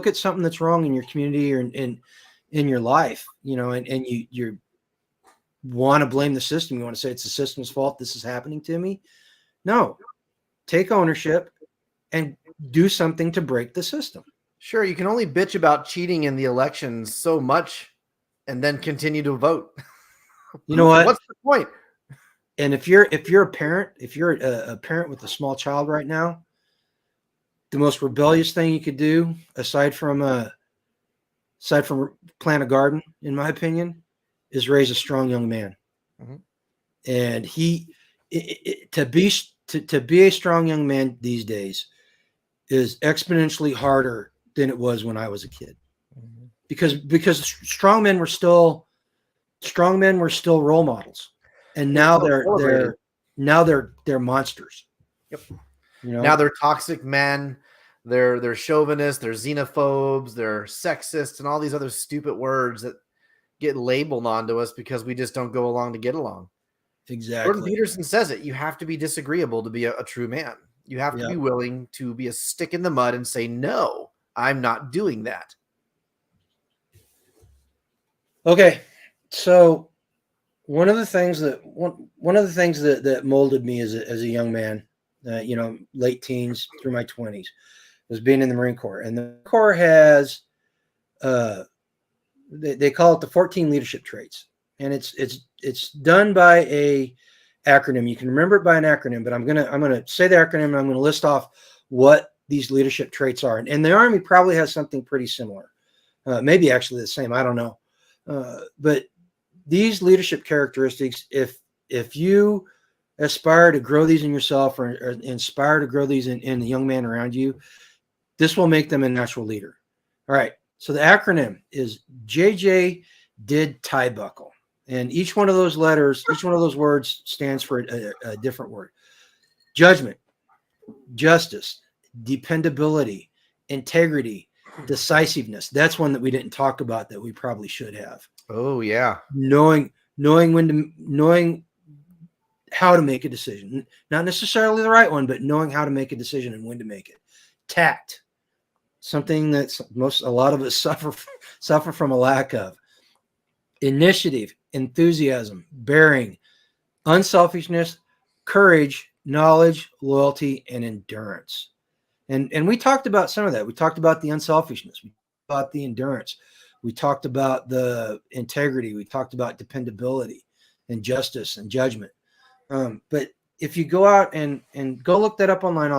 at something that's wrong in your community or in your life, and you want to blame the system, you want to say it's the system's fault, this is happening to me. No, take ownership and do something to break the system. Sure, you can only bitch about cheating in the elections so much and then continue to vote. You know what? What's the point? And if you're a parent, if you're a parent with a small child right now, the most rebellious thing you could do, aside from plant a garden, in my opinion, is raise a strong young man. Mm-hmm. And to be a strong young man these days is exponentially harder than it was when I was a kid. Mm-hmm. Because strong men were still role models, and now they're monsters. Yep. Now they're toxic men, they're chauvinists, they're xenophobes, they're sexist, and all these other stupid words that get labeled onto us because we just don't go along to get along. Exactly. Jordan Peterson says it. You have to be disagreeable to be a true man. You have to be willing to be a stick in the mud and say, no, I'm not doing that. Okay. So one of the things that molded me as a young man, late teens through my 20s, was being in the Marine Corps. And the Marine Corps has, they call it the 14 leadership traits. And it's done by a acronym. You can remember it by an acronym, but I'm gonna say the acronym and I'm gonna list off what these leadership traits are. And the Army probably has something pretty similar, maybe actually the same. I don't know, but these leadership characteristics, if you aspire to grow these in yourself or inspire to grow these in the young man around you, this will make them a natural leader. All right. So the acronym is JJ did tie buckle. And each one of those letters, each one of those words stands for a different word. Judgment, justice, dependability, integrity, decisiveness. That's one that we didn't talk about that we probably should have. Oh yeah. Knowing how to make a decision, not necessarily the right one, but knowing how to make a decision and when to make it. Tact, something that a lot of us suffer from a lack of. Initiative, enthusiasm, bearing, unselfishness, courage, knowledge, loyalty, and endurance. And we talked about some of that. We talked about the unselfishness. We talked about the endurance. We talked about the integrity. We talked about dependability and justice and judgment. But if you go out and go look that up online,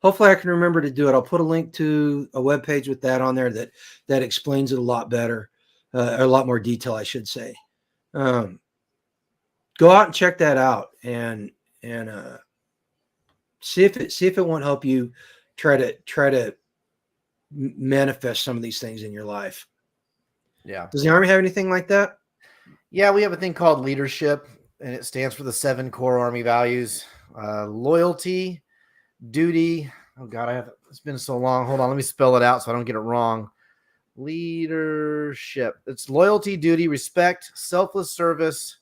hopefully I can remember to do it. I'll put a link to a webpage with that on there that explains it a lot better, a lot more detail, I should say. Go out and check that out and see if it won't help you try to manifest some of these things in your life. Yeah. Does the Army have anything like that? Yeah, we have a thing called leadership, and it stands for the 7 core Army values: loyalty, duty. Oh God, it's been so long. Hold on, let me spell it out so I don't get it wrong. Leadership. It's loyalty, duty, respect, selfless service,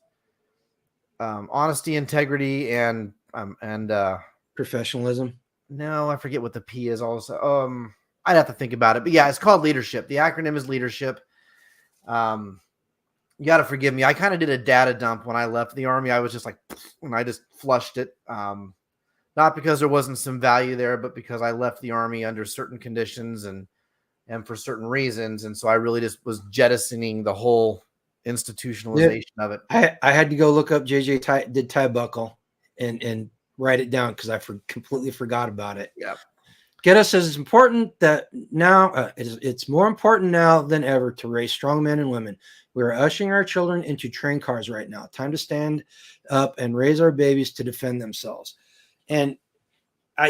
honesty, integrity, and Professionalism. No, I forget what the P is. Also, I'd have to think about it. But yeah, it's called leadership. The acronym is leadership. You got to forgive me. I kind of did a data dump when I left the Army. I was just like, and I just flushed it. Not because there wasn't some value there, but because I left the Army under certain conditions and for certain reasons. And so I really just was jettisoning the whole institutionalization of it. I had to go look up JJ did tie buckle and write it down because I completely forgot about it. Yeah. Gedda says it's important that now it's more important now than ever to raise strong men and women. We are ushering our children into train cars right now. Time to stand up and raise our babies to defend themselves. And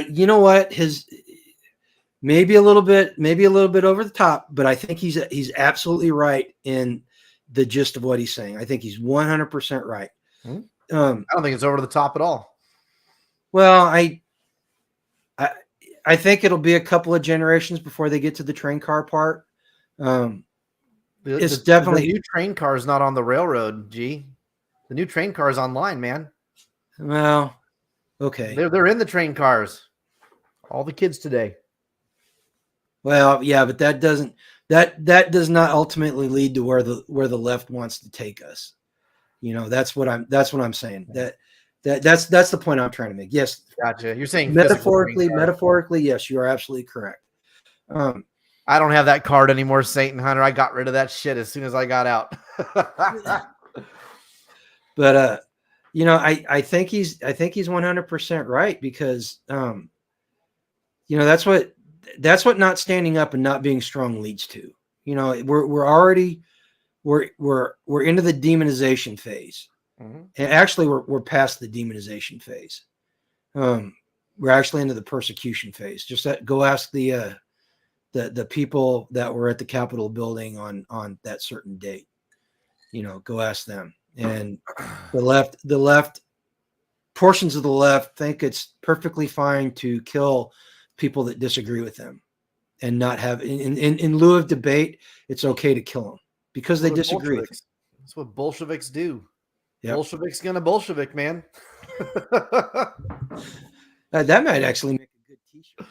you know what? Maybe a little bit over the top, but I think he's absolutely right in the gist of what he's saying. I think he's 100% right. I don't think it's over the top at all. Well, I think it'll be a couple of generations before they get to the train car part. It's definitely the new train car is not on the railroad. G, the new train car is online, man. Well, okay, they're in the train cars. All the kids today. Well, yeah, but that does not ultimately lead to where the left wants to take us. That's what I'm saying. That's the point I'm trying to make. Yes. Gotcha. You're saying metaphorically, yes, you are absolutely correct. I don't have that card anymore, Satan Hunter. I got rid of that shit as soon as I got out. But I think he's 100% right because that's what not standing up and not being strong leads to. We're into the demonization phase. Mm-hmm. And actually we're past the demonization phase. We're actually into the persecution phase. Go ask the people that were at the Capitol building on that certain date. Go ask them. And the left portions of the left think it's perfectly fine to kill people that disagree with them and not have in lieu of debate, it's okay to kill them because they disagree with them. That's what Bolsheviks do. Yep. Bolsheviks gonna Bolshevik, man. That might actually make a good t-shirt.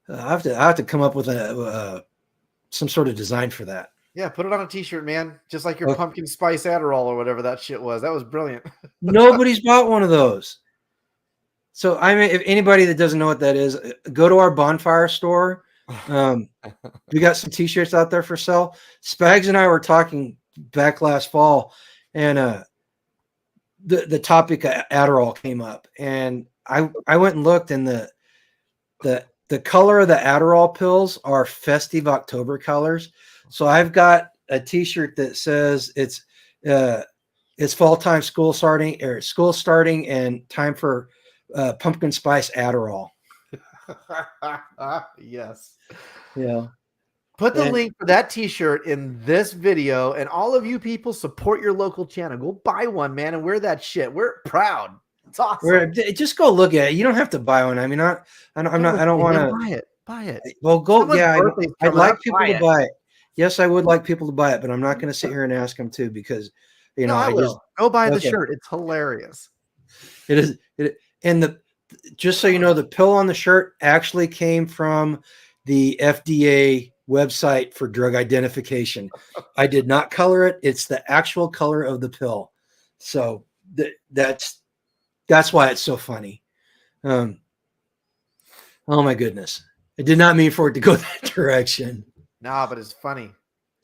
I have to come up with some sort of design for that. Yeah, put it on a t-shirt, man. Just like your pumpkin spice Adderall or whatever that shit was. That was brilliant. Nobody's bought one of those. So I mean, if anybody that doesn't know what that is, go to our bonfire store. We got some t-shirts out there for sale. Spags and I were talking back last fall, and the topic of Adderall came up, and I went and looked, and the color of the Adderall pills are festive October colors. So I've got a t-shirt that says it's fall time, school starting and time for pumpkin spice Adderall. Yes. Yeah. Put the link for that t-shirt in this video, and all of you people support your local channel. Go buy one, man, and wear that shit. We're proud. It's awesome. Just go look at it. You don't have to buy one. I mean, I don't want to buy it. Well, go. Someone's Yeah, I'd like people to it. buy it. Yes, I would like people to buy it, but I'm not going to sit here and ask them to because, I will. Go buy the shirt. It's hilarious. It is. And just so you know, the pill on the shirt actually came from the FDA website for drug identification. I did not color it. It's the actual color of the pill. So that's why it's so funny. Oh my goodness. I did not mean for it to go that direction. Nah, but it's funny.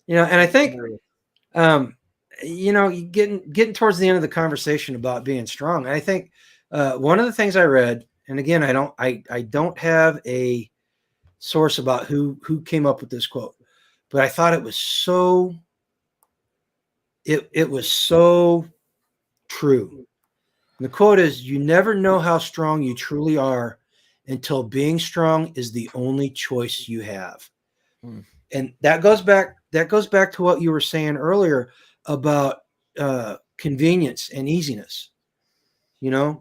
And I think, getting towards the end of the conversation about being strong, I think one of the things I read, and again, I don't have a source about who came up with this quote, but I thought it was so true. And the quote is, "You never know how strong you truly are until being strong is the only choice you have." And that goes back to what you were saying earlier about convenience and easiness. You don't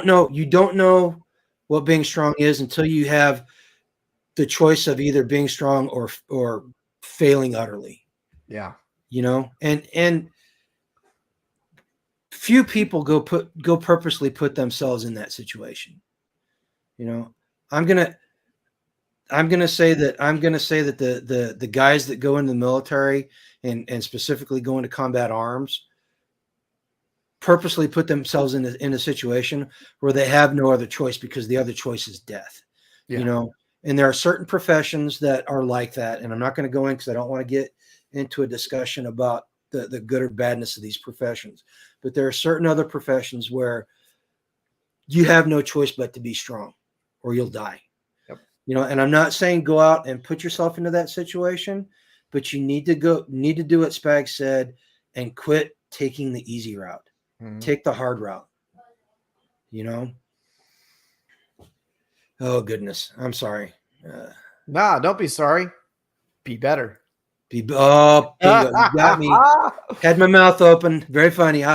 know what being strong is until you have the choice of either being strong or failing utterly. Yeah. And few people go purposely put themselves in that situation. I'm gonna say that the guys that go into the military and specifically go into combat arms purposely put themselves in a situation where they have no other choice because the other choice is death. Yeah. And there are certain professions that are like that, and I'm not going to go in because I don't want to get into a discussion about the good or badness of these professions. But there are certain other professions where you have no choice but to be strong, or you'll die. And I'm not saying go out and put yourself into that situation, but you need to do what Spags said and quit taking the easy route. Mm-hmm. Take the hard route. Oh goodness, I'm sorry. Nah, don't be sorry. Be better. Bingo. You got me. Had my mouth open. Very funny.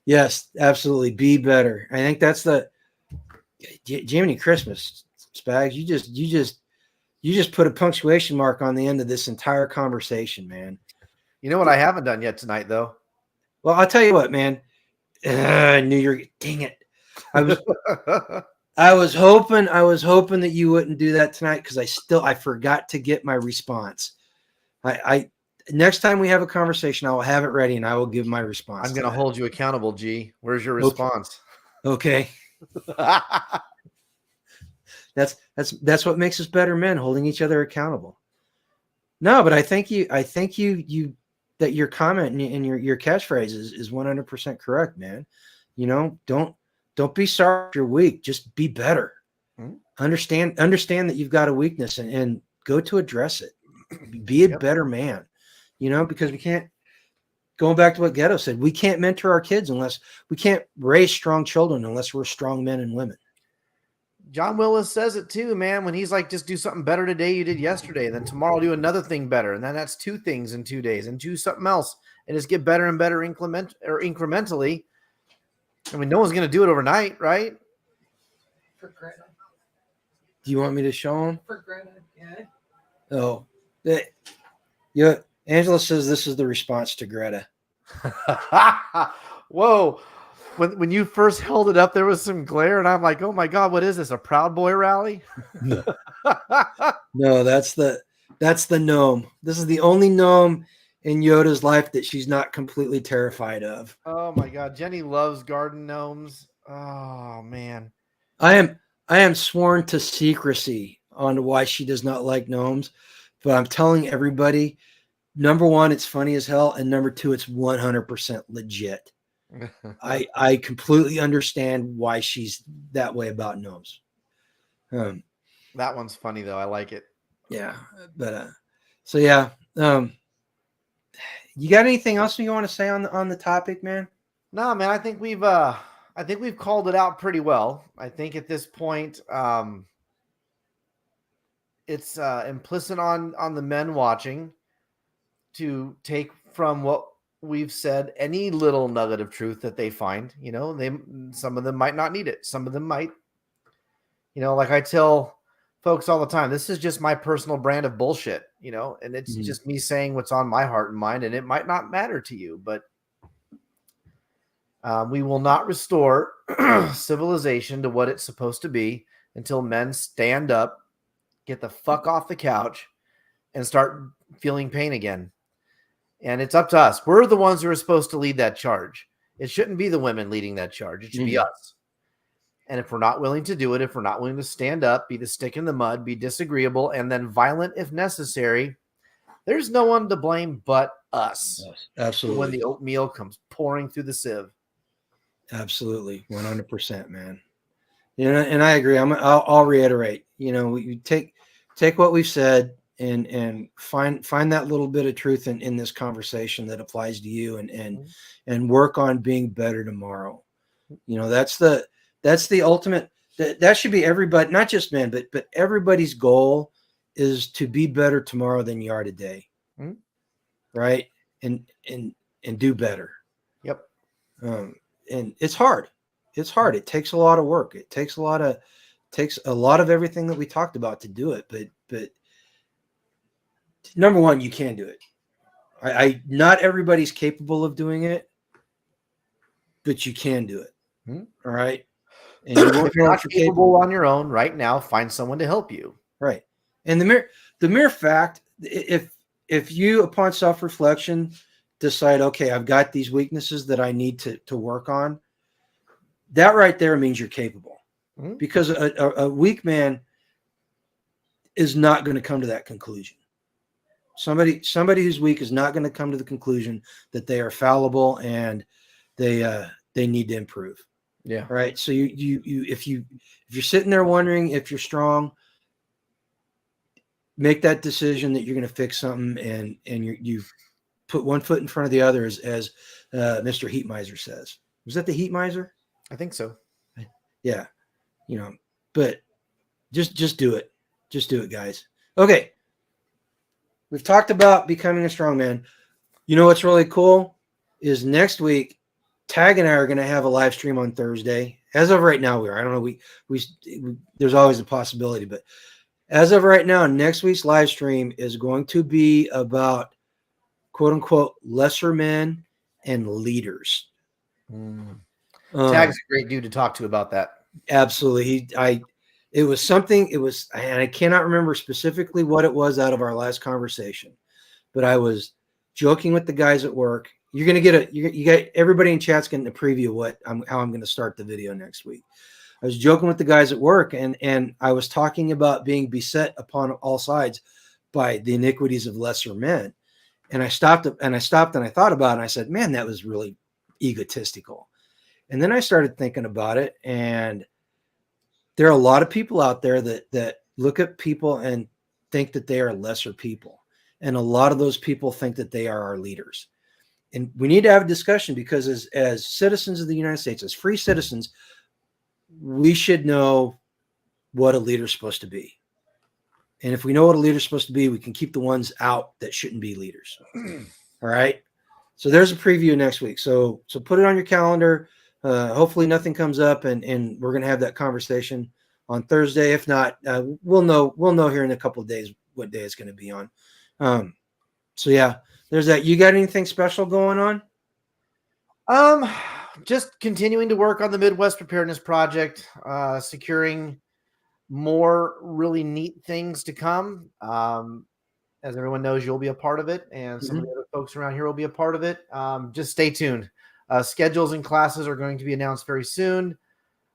Yes, absolutely. Be better. I think that's the Jiminy Christmas, Spags. You just put a punctuation mark on the end of this entire conversation, man. You know what I haven't done yet tonight, though? Well, I'll tell you what, man. I knew you were. Dang it! I was hoping that you wouldn't do that tonight because I forgot to get my response. I next time we have a conversation, I will have it ready and I will give my response. I'm going to hold you accountable, G. Where's your response? Okay. That's what makes us better men, holding each other accountable. No, but I think you that your comment and your catchphrase is 100% correct, man. Don't be sorry if you're weak. Just be better. Mm-hmm. Understand that you've got a weakness and go to address it. Be a better man. Because we can't. Going back to what Ghetto said, we can't mentor our kids we can't raise strong children unless we're strong men and women. John Willis says it too, man, when he's like, just do something better today you did yesterday, and then tomorrow do another thing better. And then that's 2 things in 2 days, and do something else and just get better and better incrementally. I mean, no one's going to do it overnight, right? For Greta. Do you want me to show them? For Greta, yeah. Oh, yeah. Angela says this is the response to Greta. Whoa. When you first held it up, there was some glare, and I'm like, oh my God, what is this? A Proud Boy rally? No, no, that's the gnome. This is the only gnome in Yoda's life that she's not completely terrified of. Oh my God. Jenny loves garden gnomes. Oh man. I am sworn to secrecy on why she does not like gnomes, but I'm telling everybody, number one, it's funny as hell, and number two, it's 100% legit. I completely understand why she's that way about gnomes. That one's funny though. I like it. Yeah, but so yeah. You got anything else you want to say on the topic, man? No, man. I think we've called it out pretty well. I think at this point, it's implicit on the men watching to take from what we've said any little nugget of truth that they find. You know, some of them might not need it. Some of them might. You know, like I tell folks all the time, this is just my personal brand of bullshit, you know, and it's just me saying what's on my heart and mind, and it might not matter to you, but we will not restore civilization to what it's supposed to be until men stand up, get the fuck off the couch, and start feeling pain again. And it's up to us. We're the ones who are supposed to lead that charge. It shouldn't be the women leading that charge. It should be us. And if we're not willing to do it, if we're not willing to stand up, be the stick in the mud, be disagreeable, and then violent if necessary, there's no one to blame but us. Yes, absolutely. When the oatmeal comes pouring through the sieve. Absolutely. 100%, man. You know, and I agree. I'll reiterate, you know, you take what we've said and find that little bit of truth in this conversation that applies to you and work on being better tomorrow. You know, that's the ultimate, that should be everybody, not just men, but everybody's goal is to be better tomorrow than you are today. Mm-hmm. Right. And do better. Yep. And it's hard. It's hard. It takes a lot of work. It takes a lot of everything that we talked about to do it. But number one, you can do it. I not everybody's capable of doing it, but you can do it. Mm-hmm. All right. And you if you're not capable on your own right now, find someone to help you. Right. And the mere fact, if you upon self-reflection decide, okay, I've got these weaknesses that I need to work on, that right there means you're capable. Mm-hmm. Because a weak man is not going to come to that conclusion. Somebody who's weak is not going to come to the conclusion that they are fallible and they need to improve. Yeah. Right. So if you're sitting there wondering if you're strong, make that decision that you're going to fix something and you put one foot in front of the other, as Mr. Heat Miser says. Was that the Heat Miser? I think so. Yeah. You know, but just do it. Just do it, guys. Okay. We've talked about becoming a strong man. You know what's really cool is next week, Tag and I are going to have a live stream on Thursday. As of right now, we are. I don't know. We there's always a possibility, but as of right now, next week's live stream is going to be about quote unquote lesser men and leaders. Tag's a great dude to talk to about that. Absolutely. It was something, and I cannot remember specifically what it was out of our last conversation, but I was joking with the guys at work. You're going to get you got everybody in chat's getting a preview of how I'm going to start the video next week. I was joking with the guys at work and I was talking about being beset upon all sides by the iniquities of lesser men. And I stopped and I thought about it and I said, man, that was really egotistical. And then I started thinking about it, and there are a lot of people out there that look at people and think that they are lesser people. And a lot of those people think that they are our leaders. And we need to have a discussion because as citizens of the United States, as free citizens, we should know what a leader's supposed to be. And if we know what a leader's supposed to be, we can keep the ones out that shouldn't be leaders. All right. So there's a preview next week. So put it on your calendar. Hopefully nothing comes up, and we're gonna have that conversation on Thursday. If not, we'll know here in a couple of days what day it's gonna be on. So yeah, there's that. You got anything special going on? Just continuing to work on the Midwest Preparedness Project, securing more really neat things to come. As everyone knows, you'll be a part of it, and some of the other folks around here will be a part of it. Just stay tuned. Schedules and classes are going to be announced very soon.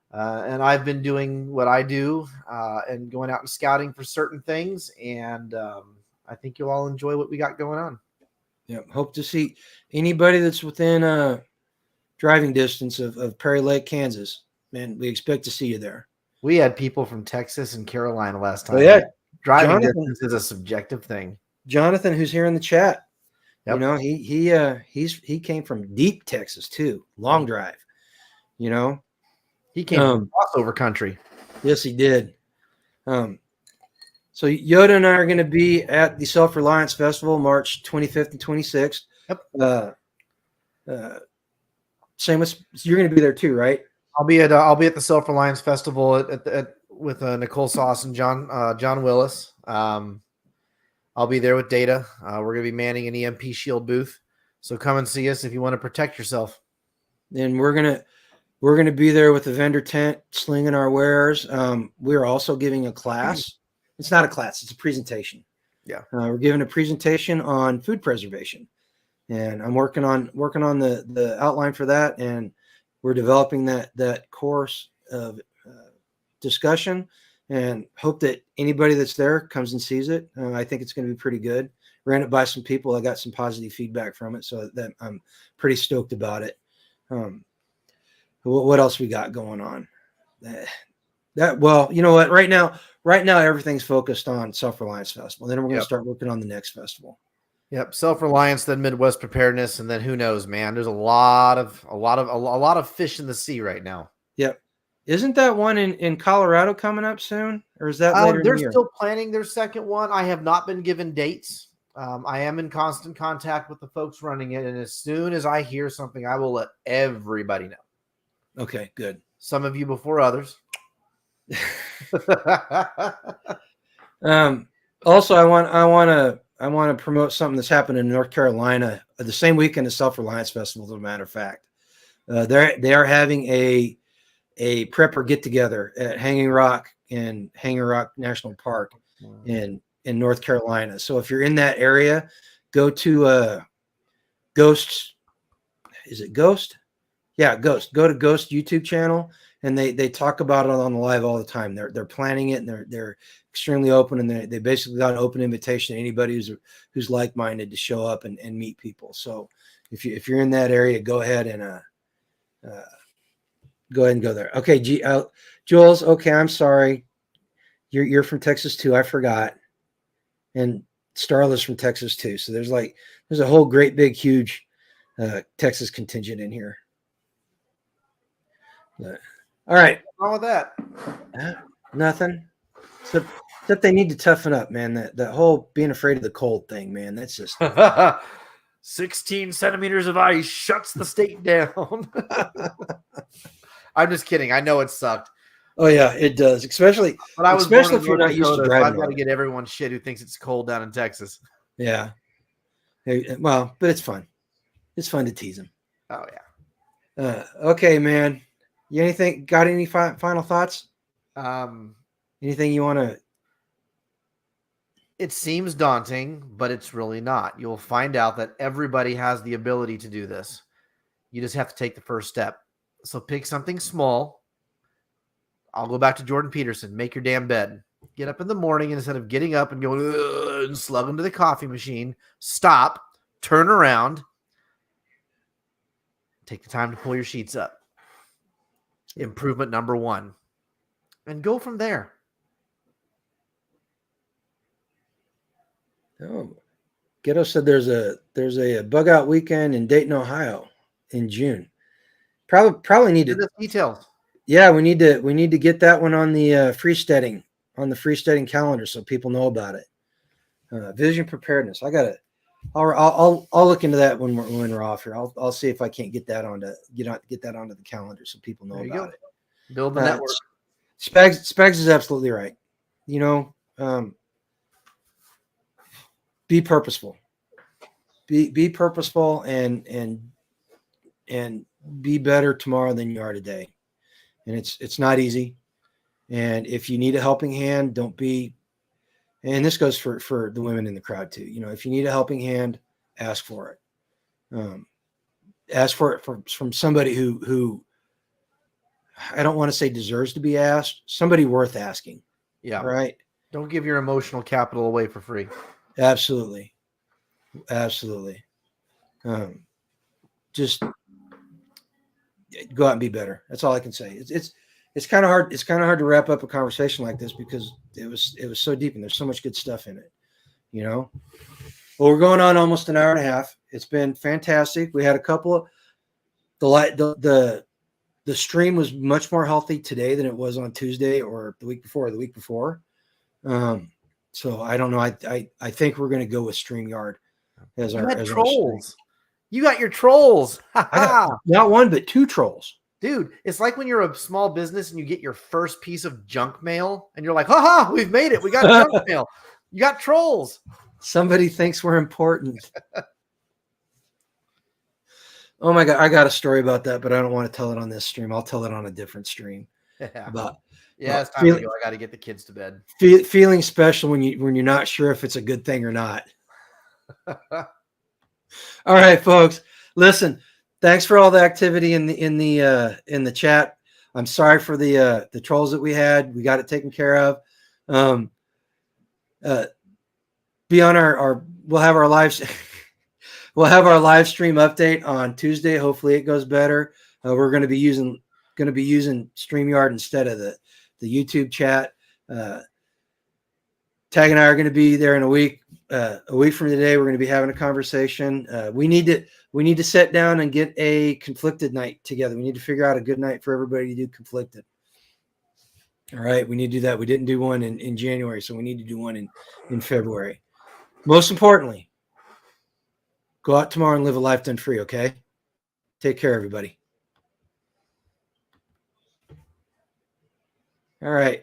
And I've been doing what I do and going out and scouting for certain things. And I think you'll all enjoy what we got going on. Yeah, hope to see anybody that's within driving distance of Perry Lake, Kansas. Man, we expect to see you there. We had people from Texas and Carolina last time. Oh, yeah. Driving distance is a subjective thing. Jonathan, who's here in the chat, yep. You know, he came from deep Texas too, long drive. You know, he came from crossover country. Yes, he did. So Yoda and I are going to be at the Self-Reliance Festival, March 25th and 26th. Yep. Same with you're going to be there too, right? I'll be at the Self-Reliance Festival with Nicole Sauce and John Willis. I'll be there with Data. We're going to be manning an EMP Shield booth, so come and see us if you want to protect yourself. And we're gonna be there with the vendor tent, slinging our wares. We're also giving a class. It's not a class; it's a presentation. Yeah, we're giving a presentation on food preservation, and I'm working on the outline for that, and we're developing that course of discussion, and hope that anybody that's there comes and sees it. I think it's going to be pretty good. Ran it by some people. I got some positive feedback from it, so that I'm pretty stoked about it. What else we got going on? Well, you know what? Right now, everything's focused on Self-Reliance Festival. Then we're going to start working on the next festival. Yep, Self-Reliance, then Midwest Preparedness, and then who knows, man? There's a lot of fish in the sea right now. Yep. Isn't that one in Colorado coming up soon, or is that later in the year? They're still planning their second one. I have not been given dates. I am in constant contact with the folks running it, and as soon as I hear something, I will let everybody know. Okay, good. Some of you before others. Also, I want to promote something that's happened in North Carolina the same weekend as Self-Reliance Festival. As a matter of fact, they are having a prepper get together at Hanging Rock National Park in North Carolina. So if you're in that area, go to Ghost. Is it Ghost? Yeah, Ghost. Go to Ghost YouTube channel, and they talk about it on the live all the time. They're planning it, and they're extremely open, and they basically got an open invitation to anybody who's like-minded to show up and meet people. So if you're in that area, go ahead and go there. Okay, Jules. Okay, I'm sorry. You're from Texas too. I forgot. And Starla's from Texas too. So there's a whole great big huge Texas contingent in here. But, all right. What's wrong with that? Nothing. Except they need to toughen up, man. That whole being afraid of the cold thing, man. That's just 16 centimeters of ice shuts the state down. I'm just kidding. I know it sucked. Oh yeah, it does. Especially if you're not used to driving. I've got to get everyone shit who thinks it's cold down in Texas. Yeah. Well, but it's fun. It's fun to tease them. Oh yeah. Okay, man. You got any final thoughts? Anything you want to? It seems daunting, but it's really not. You'll find out that everybody has the ability to do this. You just have to take the first step. So pick something small. I'll go back to Jordan Peterson. Make your damn bed. Get up in the morning, and instead of getting up and going and slugging to the coffee machine, stop, turn around, take the time to pull your sheets up. Improvement number 1. And go from there. Oh, Ghetto said there's a bug out weekend in Dayton, Ohio in June. Probably need to details. Yeah, we need to get that one on the freesteading calendar so people know about it. Vision preparedness. I gotta I'll look into that when we're off here. I'll see if I can't get that onto the calendar so people know There you about go. it. Build the network. Spags is absolutely right. Be purposeful. Be purposeful and be better tomorrow than you are today. And it's not easy. And if you need a helping hand, don't be. And this goes for the women in the crowd too. If you need a helping hand, ask for it. Ask for it from somebody who I don't want to say deserves to be asked. Somebody worth asking. Yeah. Right. Don't give your emotional capital away for free. Absolutely. Just go out and be better. That's all I can say. It's kind of hard. It's kind of hard to wrap up a conversation like this because it was so deep and there's so much good stuff in it. Well, we're going on almost an hour and a half. It's been fantastic. We had a couple of the stream was much more healthy today than it was on Tuesday or the week before. So I don't know. I think we're going to go with StreamYard as our trolls. You got your trolls. I got not one but two trolls. Dude, it's like when you're a small business and you get your first piece of junk mail and you're like, haha, we've made it. We got junk mail. You got trolls. Somebody thinks we're important. Oh my God. I got a story about that, but I don't want to tell it on this stream. I'll tell it on a different stream. It's time to go. I got to get the kids to bed. Feeling special when you're not sure if it's a good thing or not. All right, folks. Listen, thanks for all the activity in the chat. I'm sorry for the trolls that we had. We got it taken care of. Be on we'll have our live stream update on Tuesday. Hopefully it goes better. We're going to be using StreamYard instead of the YouTube chat. Tag and I are going to be there in a week from today. We're going to be having a conversation. We need to sit down and get a conflicted night together. We need to figure out a good night for everybody to do conflicted. All right. We need to do that. We didn't do one in January, so we need to do one in February. Most importantly, go out tomorrow and live a life done free. Okay. Take care, everybody. All right.